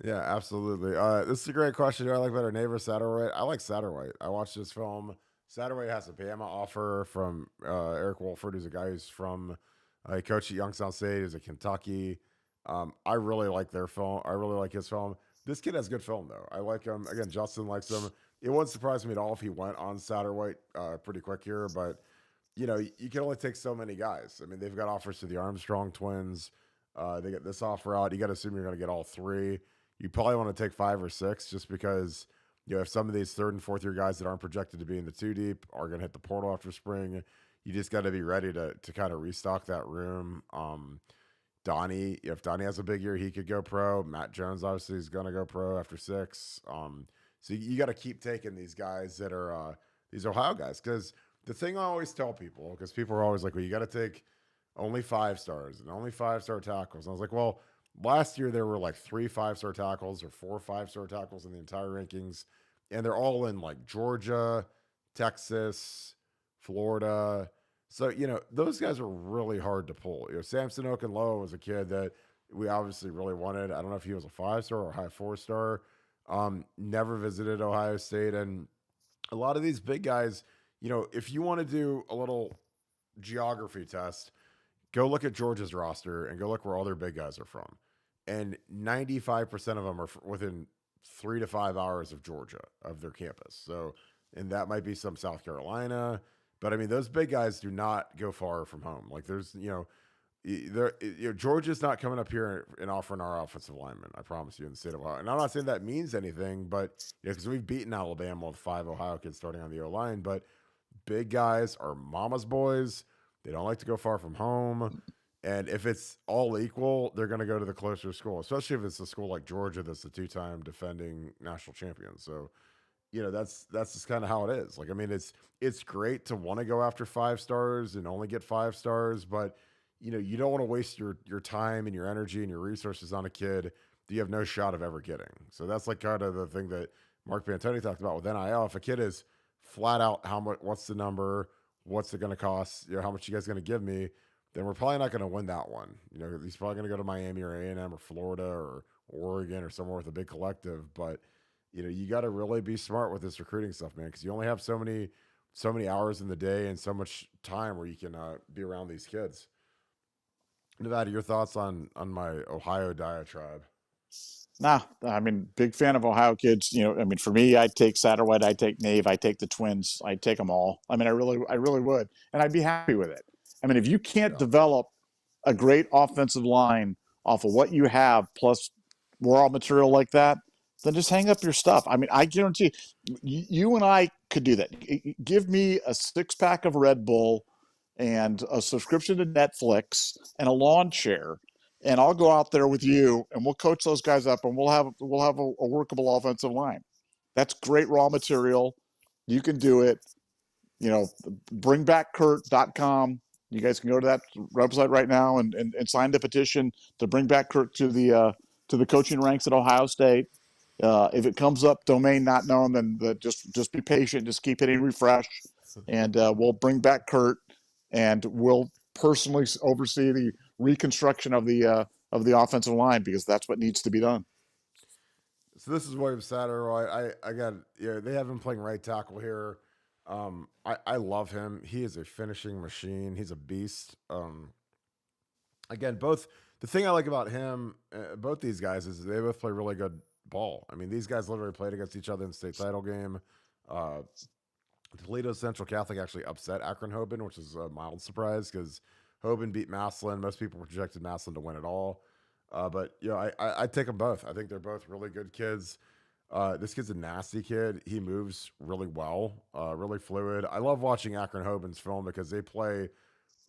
Yeah, absolutely. This is a great question. Do I like better neighbor Satterwhite? I like Satterwhite. I watched this film. Satterwhite has a Bama offer from Eric Wolford, who's a guy who's from, he coached at Youngstown State. He's at Kentucky. I really like their film. I really like his film. This kid has good film, though. I like him. Again, Justin likes him. It wouldn't surprise me at all if he went on Satterwhite pretty quick here, but you can only take so many guys. I mean, they've got offers to the Armstrong twins. They get this offer out. You got to assume you're going to get all three. You probably want to take 5 or 6 just because, if some of these third and fourth year guys that aren't projected to be in the 2 deep are going to hit the portal after spring, you just got to be ready to kind of restock that room. Donnie, if Donnie has a big year, he could go pro. Matt Jones obviously is going to go pro after 6. So you got to keep taking these guys that are these Ohio guys, because the thing I always tell people, because people are always like, well, you got to take only 5 stars and only 5-star tackles. And I was like, well, last year there were like 3 5-star tackles or 4 5-star tackles in the entire rankings, and they're all in like Georgia, Texas, Florida. So those guys are really hard to pull. Samson Okunlowo was a kid that we obviously really wanted. I don't know if he was a 5-star or a high 4-star. Never visited Ohio State, and a lot of these big guys, if you want to do a little geography test, go look at Georgia's roster and go look where all their big guys are from. And 95% of them are within 3 to 5 hours of Georgia, of their campus. So, and that might be some South Carolina. But I mean, those big guys do not go far from home. Like there's, Georgia's not coming up here and offering our offensive linemen. I promise you, in the state of Ohio. And I'm not saying that means anything, but because we've beaten Alabama with 5 Ohio kids starting on the O line. But big guys are mama's boys. They don't like to go far from home. And if it's all equal, they're going to go to the closer school, especially if it's a school like Georgia that's the 2-time defending national champion. So, that's just kind of how it is. Like, I mean, it's great to want to go after 5 stars and only get 5 stars, but you don't want to waste your time and your energy and your resources on a kid that you have no shot of ever getting. So that's like kind of the thing that Mark Pantoni talked about with NIL. If a kid is flat out what's the number, what's it going to cost, how much you guys going to give me, then we're probably not going to win that one. He's probably going to go to Miami or A&M or Florida or Oregon or somewhere with a big collective. But you got to really be smart with this recruiting stuff, man, because you only have so many hours in the day and so much time where you can be around these kids. Nevada, your thoughts on my Ohio diatribe? Nah, I mean, big fan of Ohio kids. I mean, for me, I'd take Satterwhite, I'd take Nave, I'd take the twins, I'd take them all. I mean, I really would, and I'd be happy with it. I mean, if you can't Yeah. develop a great offensive line off of what you have plus raw material like that, then just hang up your stuff. I mean, I guarantee you and I could do that. Give me a 6-pack of Red Bull and a subscription to Netflix and a lawn chair, and I'll go out there with you and we'll coach those guys up and we'll have a workable offensive line. That's great raw material. You can do it. Bringbackkurt.com. You guys can go to that website right now and sign the petition to bring back Kurt to the coaching ranks at Ohio State. If it comes up domain not known, then just be patient. Just keep hitting refresh, and we'll bring back Kurt, and we'll personally oversee the reconstruction of the offensive line, because that's what needs to be done. So this is William Satterwhite. I got they have him playing right tackle here. I love him. He is a finishing machine. He's a beast. Again, the thing I like about him, both these guys, is they both play really good ball. I mean, these guys literally played against each other in the state title game. Toledo Central Catholic actually upset Akron Hoban, which is a mild surprise because Hoban beat Massillon. Most people projected Massillon to win it all. But I take them both. I think they're both really good kids. This kid's a nasty kid. He moves really well, really fluid. I love watching Akron Hoban's film because they play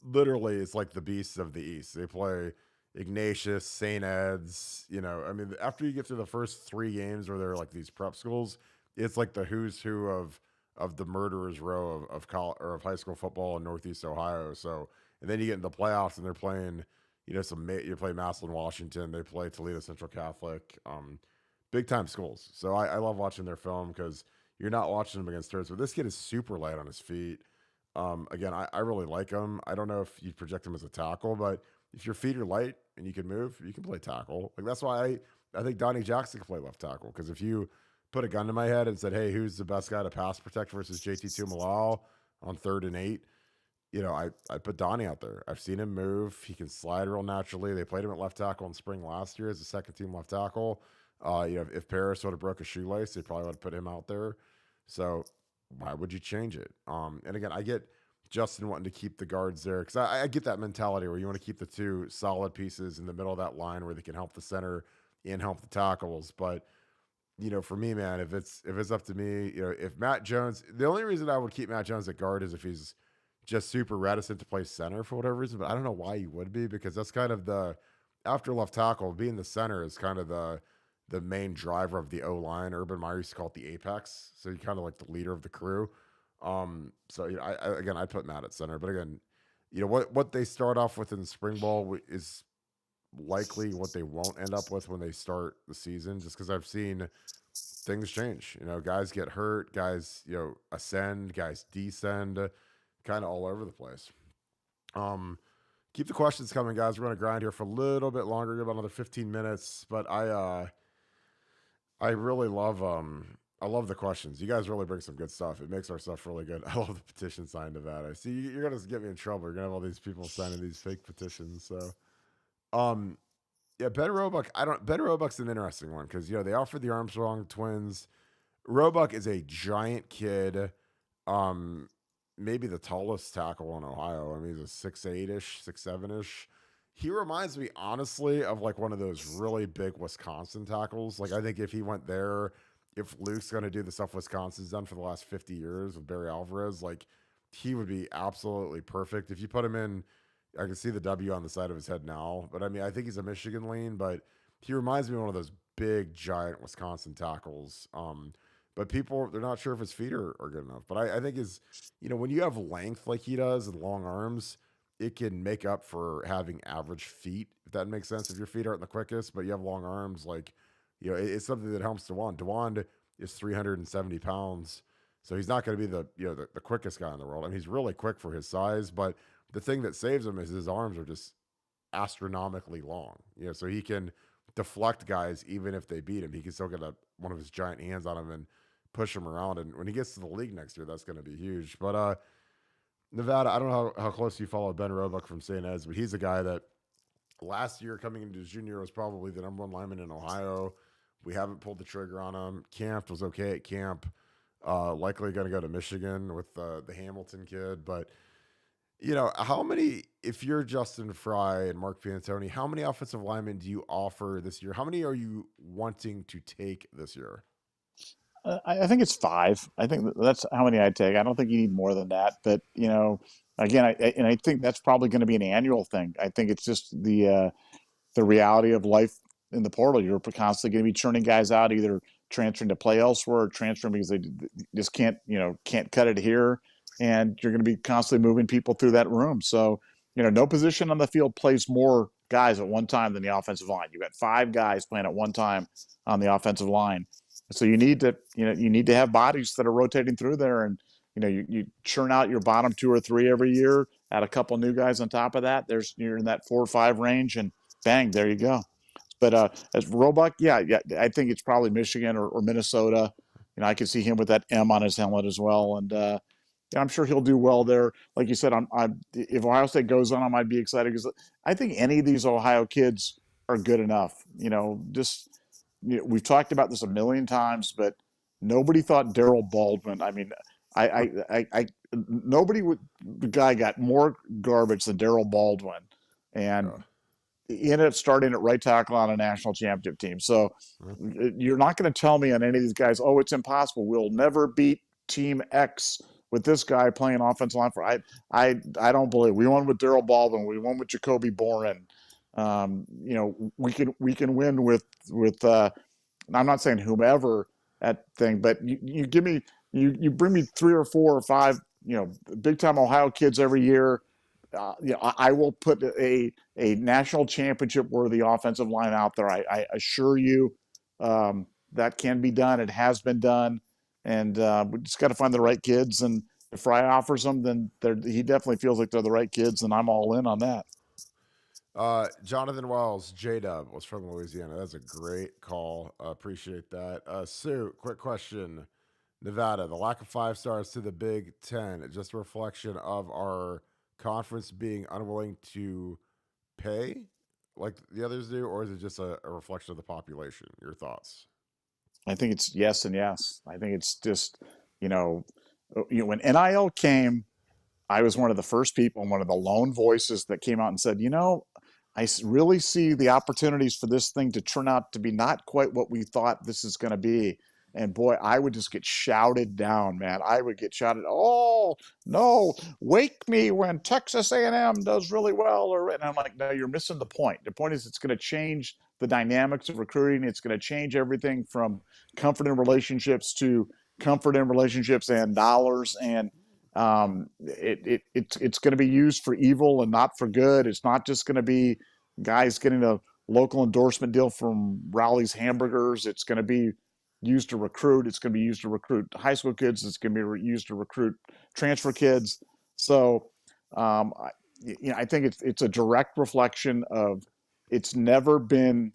literally, it's like the beasts of the East. They play Ignatius, St. Ed's. I mean, after you get through the first 3 games where they're like these prep schools, it's like the who's who of the murderers row of college or of high school football in Northeast Ohio. So, and then you get into the playoffs and they're playing, you play Massillon, Washington, they play Toledo Central Catholic, big time schools. So I love watching their film because you're not watching them against turds. But this kid is super light on his feet. Again, I really like him. I don't know if you project him as a tackle, but if your feet are light and you can move, you can play tackle. Like that's why I think Donnie Jackson can play left tackle. Because if you put a gun to my head and said, "Hey, who's the best guy to pass protect versus JT Tumalal on 3rd and 8?" I put Donnie out there. I've seen him move. He can slide real naturally. They played him at left tackle in spring last year as a second team left tackle. If Paris would have broke a shoelace, they probably would have put him out there. So why would you change it? And again, I get Justin wanting to keep the guards there because I get that mentality where you want to keep the 2 solid pieces in the middle of that line where they can help the center and help the tackles. But for me, man, if it's up to me, if Matt Jones, the only reason I would keep Matt Jones at guard is if he's just super reticent to play center for whatever reason. But I don't know why you would be, because that's kind of after left tackle, being the center is kind of the main driver of the O line. Urban Meyer used to call it the apex. So you're kind of like the leader of the crew. So I'd put Matt at center, but again, what they start off with in the spring ball is likely what they won't end up with when they start the season, just because I've seen things change. Guys get hurt, guys, ascend, guys descend, kind of all over the place. Keep the questions coming, guys. We're going to grind here for a little bit longer, about another 15 minutes, but I really love, I love the questions. You guys really bring some good stuff. It makes our stuff really good. I love the petition signed to that. I see you're going to get me in trouble. You're going to have all these people signing these fake petitions. So, yeah, Ben Roebuck. Ben Roebuck's an interesting one because they offered the Armstrong twins. Roebuck is a giant kid, maybe the tallest tackle in Ohio. I mean, he's a 6'8-ish, 6'7-ish. He reminds me honestly of like one of those really big Wisconsin tackles. Like I think if he went there, if Luke's going to do the stuff Wisconsin's done for the last 50 years with Barry Alvarez, like he would be absolutely perfect. If you put him in, I can see the W on the side of his head now, but I mean, I think he's a Michigan lean, but he reminds me of one of those big, giant Wisconsin tackles. But people, they're not sure if his feet are good enough. But I think when you have length like he does and long arms, it can make up for having average feet, if that makes sense. If your feet aren't the quickest, but you have long arms, like, it's something that helps DeWand. DeWand is 370 pounds, so he's not going to be the quickest guy in the world. I mean, he's really quick for his size, but the thing that saves him is his arms are just astronomically long. So he can deflect guys even if they beat him. He can still get one of his giant hands on him and push him around. And when he gets to the league next year, that's going to be huge. But Nevada, I don't know how close you follow Ben Roebuck from St. Ed's, but he's a guy that last year coming into his junior was probably the number 1 lineman in Ohio. We haven't pulled the trigger on him. Camp was okay at camp. Likely going to go to Michigan with the Hamilton kid. But, how many, if you're Justin Fry and Mark Piantoni, how many offensive linemen do you offer this year? How many are you wanting to take this year? I think it's 5. I think that's how many I'd take. I don't think you need more than that. But, again, I think that's probably going to be an annual thing. I think it's just the reality of life in the portal. You're constantly going to be churning guys out, either transferring to play elsewhere or transferring because they just can't cut it here. And you're going to be constantly moving people through that room. So, no position on the field plays more guys at one time than the offensive line. You've got 5 guys playing at one time on the offensive line. So you need to have bodies that are rotating through there, and you churn out your bottom 2 or 3 every year. Add a couple new guys on top of that. You're in that 4 or 5 range, and bang, there you go. But as Roebuck, yeah, I think it's probably Michigan or Minnesota. I can see him with that M on his helmet as well, and I'm sure he'll do well there. Like you said, if Ohio State goes on him, I'd be excited because I think any of these Ohio kids are good enough. We've talked about this a million times, but nobody thought Darryl Baldwin. I mean, the guy got more garbage than Darryl Baldwin, and he ended up starting at right tackle on a national championship team. So you're not going to tell me on any of these guys, oh, it's impossible. We'll never beat Team X with this guy playing offensive line for. I don't believe we won with Darryl Baldwin. We won with Jacoby Boren. We can win with I'm not saying whomever at thing, but you give me you bring me 3 or 4 or 5 big time Ohio kids every year. I will put a national championship worthy offensive line out there. I assure you that can be done. It has been done, and we just got to find the right kids. And if Fry offers them, then he definitely feels like they're the right kids, and I'm all in on that. Jonathan Wells, J-Dub, was from Louisiana. That's a great call. Appreciate that. Sue, quick question. Nevada, the lack of 5 stars to the Big Ten, just a reflection of our conference being unwilling to pay like the others do, or is it just a reflection of the population? Your thoughts? I think it's yes and yes. I think it's just you know, when NIL came, I was one of the first people and one of the lone voices that came out and said, I really see the opportunities for this thing to turn out to be not quite what we thought this is going to be. And boy, I would just get shouted down, man. I would get shouted, "Oh no, wake me when Texas A&M does really well!" And I'm like, "No, you're missing the point. The point is, it's going to change the dynamics of recruiting. It's going to change everything from comfort in relationships to comfort in relationships and dollars. And it's going to be used for evil and not for good. It's not just going to be guys getting a local endorsement deal from Rowley's Hamburgers. It's going to be used to recruit. It's going to be used to recruit high school kids. It's going to be used to recruit transfer kids. So, I, I think it's a direct reflection of it's never been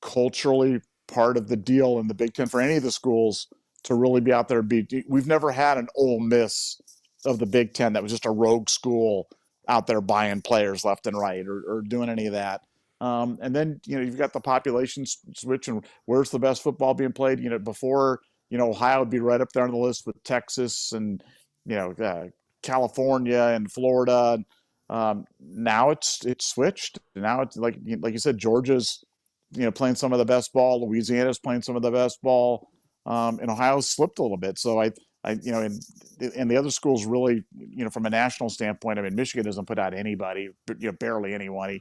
culturally part of the deal in the Big Ten for any of the schools to really be out there. We've never had an Ole Miss of the Big Ten that was just a rogue school out there buying players left and right or doing any of that. And then you've got the population switch and where's the best football being played. Before Ohio would be right up there on the list with Texas and California and Florida. Now it's switched. Now it's like you said, Georgia's playing some of the best ball. Louisiana's playing some of the best ball. And Ohio's slipped a little bit. So and the other schools really, from a national standpoint, I mean, Michigan doesn't put out anybody, barely anyone.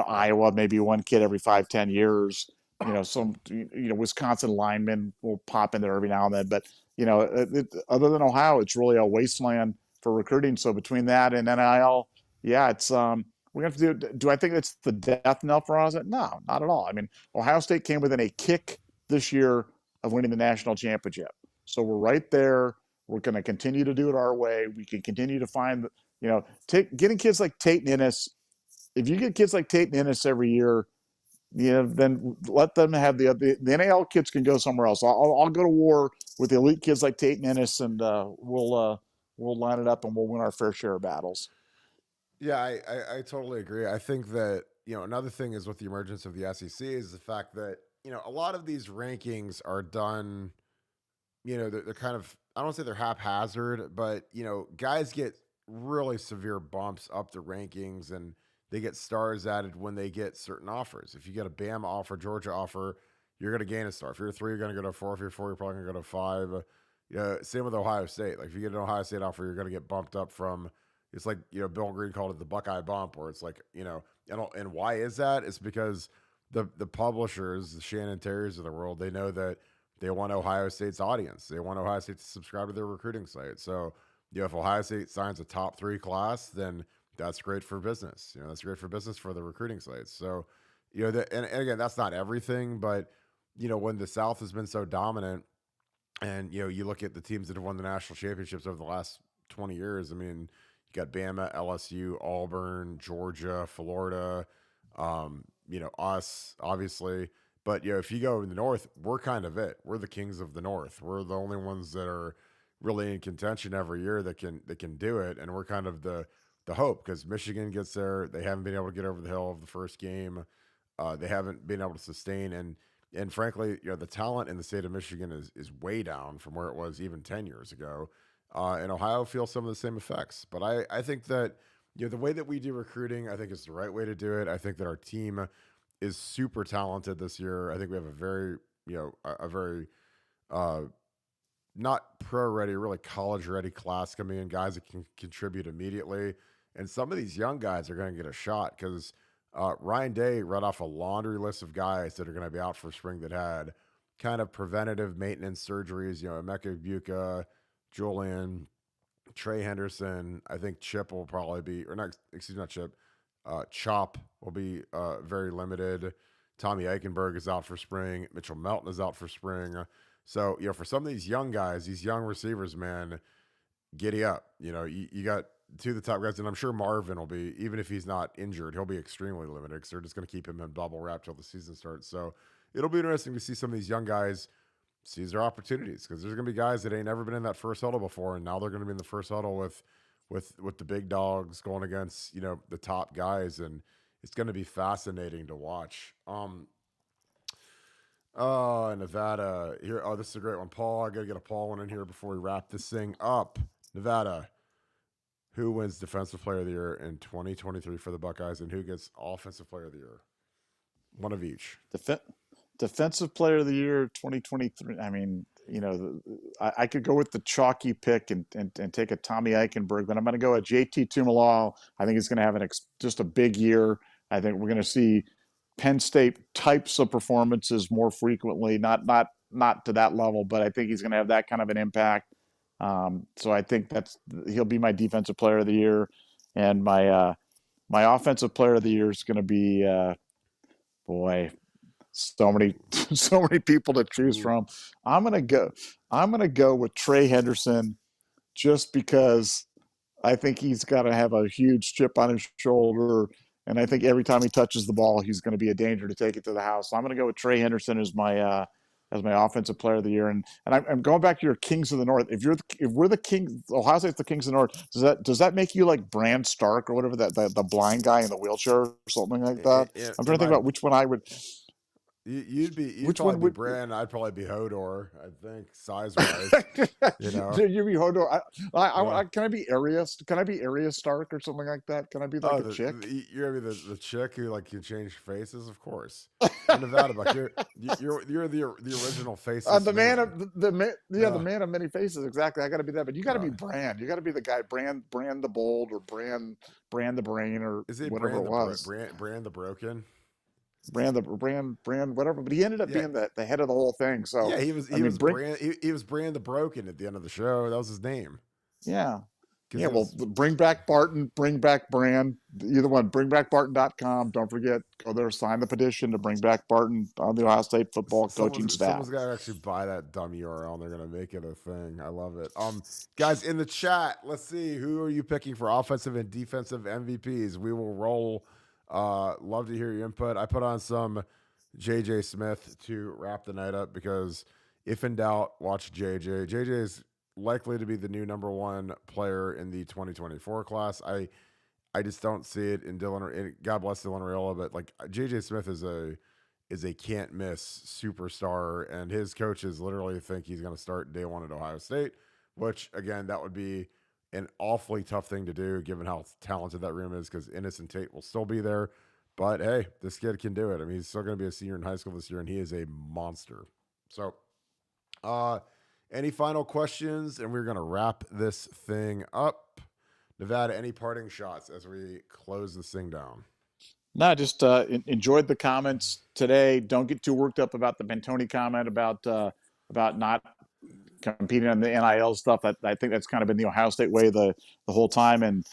Iowa, maybe one kid every 5-10 years. Wisconsin linemen will pop in there every now and then. But, other than Ohio, it's really a wasteland for recruiting. So between that and NIL, yeah, it's, we have to do I think that's the death knell for us? No, not at all. I mean, Ohio State came within a kick this year of winning the national championship. So we're right there. We're going to continue to do it our way. We can continue to find, getting kids like Tate and Ennis. If you get kids like Tate and Ennis every year, then let them have the NAL kids can go somewhere else. I'll go to war with the elite kids like Tate and Ennis, and we'll line it up and we'll win our fair share of battles. Yeah, I totally agree. I think that, another thing is with the emergence of the SEC is the fact that, a lot of these rankings are done, they're kind of, I don't want to say they're haphazard, but, guys get really severe bumps up the rankings and they get stars added when they get certain offers. If you get a Bama offer, Georgia offer, you're going to gain a star. If you're a 3, you're going to go to a 4. If you're a 4, you're probably going to go to a 5. Same with Ohio State. Like if you get an Ohio State offer, you're going to get bumped up from, it's like, Bill Green called it the Buckeye bump, where it's like, and why is that? It's because the publishers, the Shannon Terry's of the world, they know that they want Ohio State's audience. They want Ohio State to subscribe to their recruiting site. So, if Ohio State signs a top 3 class, then that's great for business. That's great for business for the recruiting sites. So, and again, that's not everything, but, when the South has been so dominant and, you look at the teams that have won the national championships over the last 20 years, I mean, you got Bama, LSU, Auburn, Georgia, Florida, us, obviously. But, if you go in the North, we're kind of it. We're the kings of the North. We're the only ones that are really in contention every year that can do it. And we're kind of the hope because Michigan gets there. They haven't been able to get over the hill of the first game. They haven't been able to sustain. And frankly, the talent in the state of Michigan is way down from where it was even 10 years ago. And Ohio feels some of the same effects. But I think that, the way that we do recruiting, I think is the right way to do it. I think that our team is super talented this year. I think we have a very, a very not pro ready, really college ready class coming in, guys that can contribute immediately. And some of these young guys are going to get a shot because Ryan Day read off a laundry list of guys that are going to be out for spring that had kind of preventative maintenance surgeries. Emeka Buka, Julian, Trey Henderson. I think Chip will probably be, or not, excuse me, not Chip. Chop will be very limited. Tommy Eichenberg is out for spring. Mitchell Melton is out for spring. So, for some of these young guys, these young receivers, man, giddy up. You got two of the top guys, and I'm sure Marvin will be, even if he's not injured, he'll be extremely limited because they're just going to keep him in bubble wrap till the season starts. So it'll be interesting to see some of these young guys seize their opportunities, because there's going to be guys that ain't never been in that first huddle before, and now they're going to be in the first huddle with the big dogs going against the top guys, and it's going to be fascinating to watch. Nevada here. Oh, this is a great one, Paul. I got to get a Paul one in here before we wrap this thing up. Nevada, who wins Defensive Player of the Year in 2023 for the Buckeyes, and who gets Offensive Player of the Year? One of each. Defensive Player of the Year 2023. I mean, I could go with the chalky pick and take a Tommy Eichenberg, but I'm going to go at JT Tumalal. I think he's going to have just a big year. I think we're going to see Penn State types of performances more frequently, not to that level, but I think he's going to have that kind of an impact. So I think he'll be my Defensive Player of the Year, and my Offensive Player of the Year is going to be so many people to choose from. I'm gonna go with Trey Henderson, just because I think he's got to have a huge chip on his shoulder, and I think every time he touches the ball, he's going to be a danger to take it to the house. So I'm going to go with Trey Henderson as my Offensive Player of the Year. And I'm going back to your Kings of the North. If we're the Kings, Ohio State's the Kings of the North, does that make you like Brand Stark or whatever, that the blind guy in the wheelchair or something like that? I'm trying to think about which one I would. You'd Which probably one be would Brand. I'd probably be Hodor. I think size wise. You'd be Hodor. Can I be Arius? Can I be Arius Stark or something like that? Can I be like a chick? You're gonna be the chick who can change faces, of course. In Nevada, Buck, you're the original face. The man of many faces. Exactly. I got to be that. But you got to be Brand. You got to be the guy Brand the Bold, or Brand the Brain, or is it whatever Brand it was. Brand the Broken. Brand whatever, but he ended up being the head of the whole thing. So yeah, he was Brand the Broken at the end of the show. That was his name. Yeah. Yeah, well, bring back Barton, bring back Brand, either one. Bringbackbarton.com. Don't forget, go there, sign the petition to bring back Barton on the Ohio State football coaching staff. Someone's got to actually buy that dumb URL, and they're going to make it a thing. I love it. Guys, in the chat, let's see, who are you picking for offensive and defensive MVPs? We will roll. Love to hear your input. I put on some JJ Smith to wrap the night up, because if in doubt, watch JJ. JJ is likely to be the new number one player in the 2024 class. I just don't see it in Dylan. God bless Dylan Raiola, but JJ Smith is a can't miss superstar, and his coaches literally think he's going to start day one at Ohio State, which again, that would be an awfully tough thing to do given how talented that room is, because Innocent Tate will still be there. But hey, this kid can do it. I mean, he's still going to be a senior in high school this year, and he is a monster. So, any final questions? And we're going to wrap this thing up. Nevada, any parting shots as we close this thing down? No, just enjoyed the comments today. Don't get too worked up about the Bentoni comment about not competing on the NIL stuff. I think that's kind of been the Ohio State way the whole time. And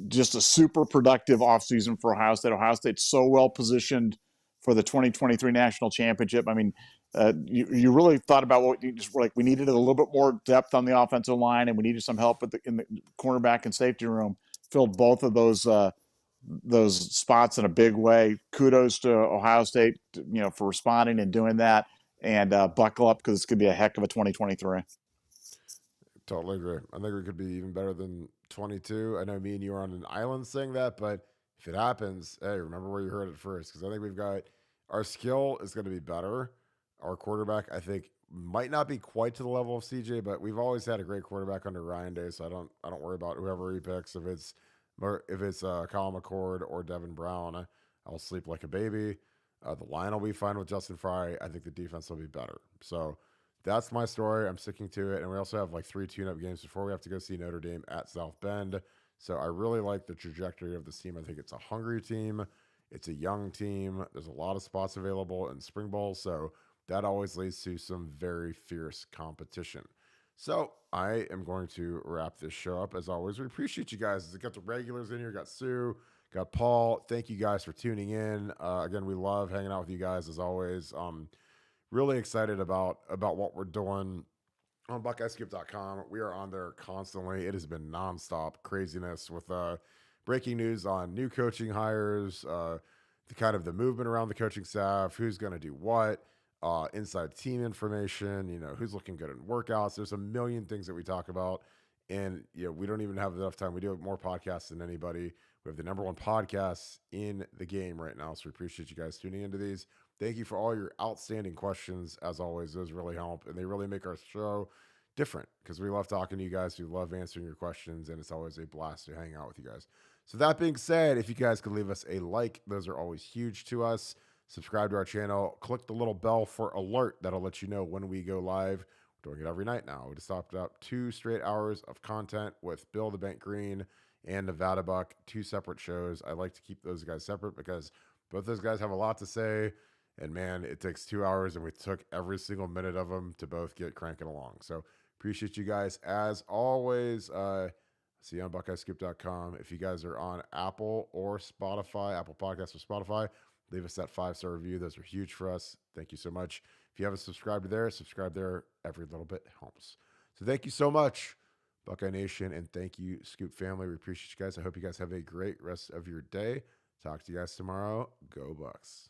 just a super productive offseason for Ohio State. Ohio State's so well positioned for the 2023 national championship. I mean, you really thought about what you just we needed a little bit more depth on the offensive line, and we needed some help in the cornerback and safety room. Filled both of those spots in a big way. Kudos to Ohio State, for responding and doing that. And buckle up, because it's going to be a heck of a 2023. Totally agree. I think we could be even better than 22. I know me and you are on an island saying that, but if it happens, hey, remember where you heard it first, because I think we've got our skill is going to be better. Our quarterback, I think, might not be quite to the level of CJ, but we've always had a great quarterback under Ryan Day, so I don't worry about whoever he picks. If it's Kyle McCord or Devin Brown, I'll sleep like a baby. The line will be fine with Justin Fry. I think the defense will be better. So that's my story. I'm sticking to it. And we also have 3 tune-up games before we have to go see Notre Dame at South Bend. So I really like the trajectory of this team. I think it's a hungry team. It's a young team. There's a lot of spots available in spring ball. So that always leads to some very fierce competition. So I am going to wrap this show up. As always, we appreciate you guys. We got the regulars in here. Got Sue, got Paul. Thank you guys for tuning in. Again, we love hanging out with you guys as always. Really excited about what we're doing on BuckeyeScoop.com. We are on there constantly. It has been nonstop craziness with breaking news on new coaching hires, the kind of the movement around the coaching staff, who's going to do what, inside team information, who's looking good in workouts. There's a million things that we talk about. And we don't even have enough time. We do more podcasts than anybody. We have the number one podcast in the game right now. So we appreciate you guys tuning into these. Thank you for all your outstanding questions. As always, those really help. And they really make our show different because we love talking to you guys. We love answering your questions. And it's always a blast to hang out with you guys. So that being said, if you guys could leave us a like, those are always huge to us. Subscribe to our channel. Click the little bell for alert. That'll let you know when we go live. We're doing it every night now. We just stopped up 2 straight hours of content with Bill the Bank Green and Nevada Buck, 2 separate shows. I like to keep those guys separate because both those guys have a lot to say. And man, it takes 2 hours and we took every single minute of them to both get cranking along. So appreciate you guys as always. See you on BuckeyeScoop.com. If you guys are on Apple or Spotify, Apple Podcasts or Spotify, leave us that 5-star review. Those are huge for us. Thank you so much. If you haven't subscribed there, subscribe there. Every little bit helps. So thank you so much, Buckeye Nation, and thank you, Scoop family. We appreciate you guys. I hope you guys have a great rest of your day. Talk to you guys tomorrow. Go Bucks.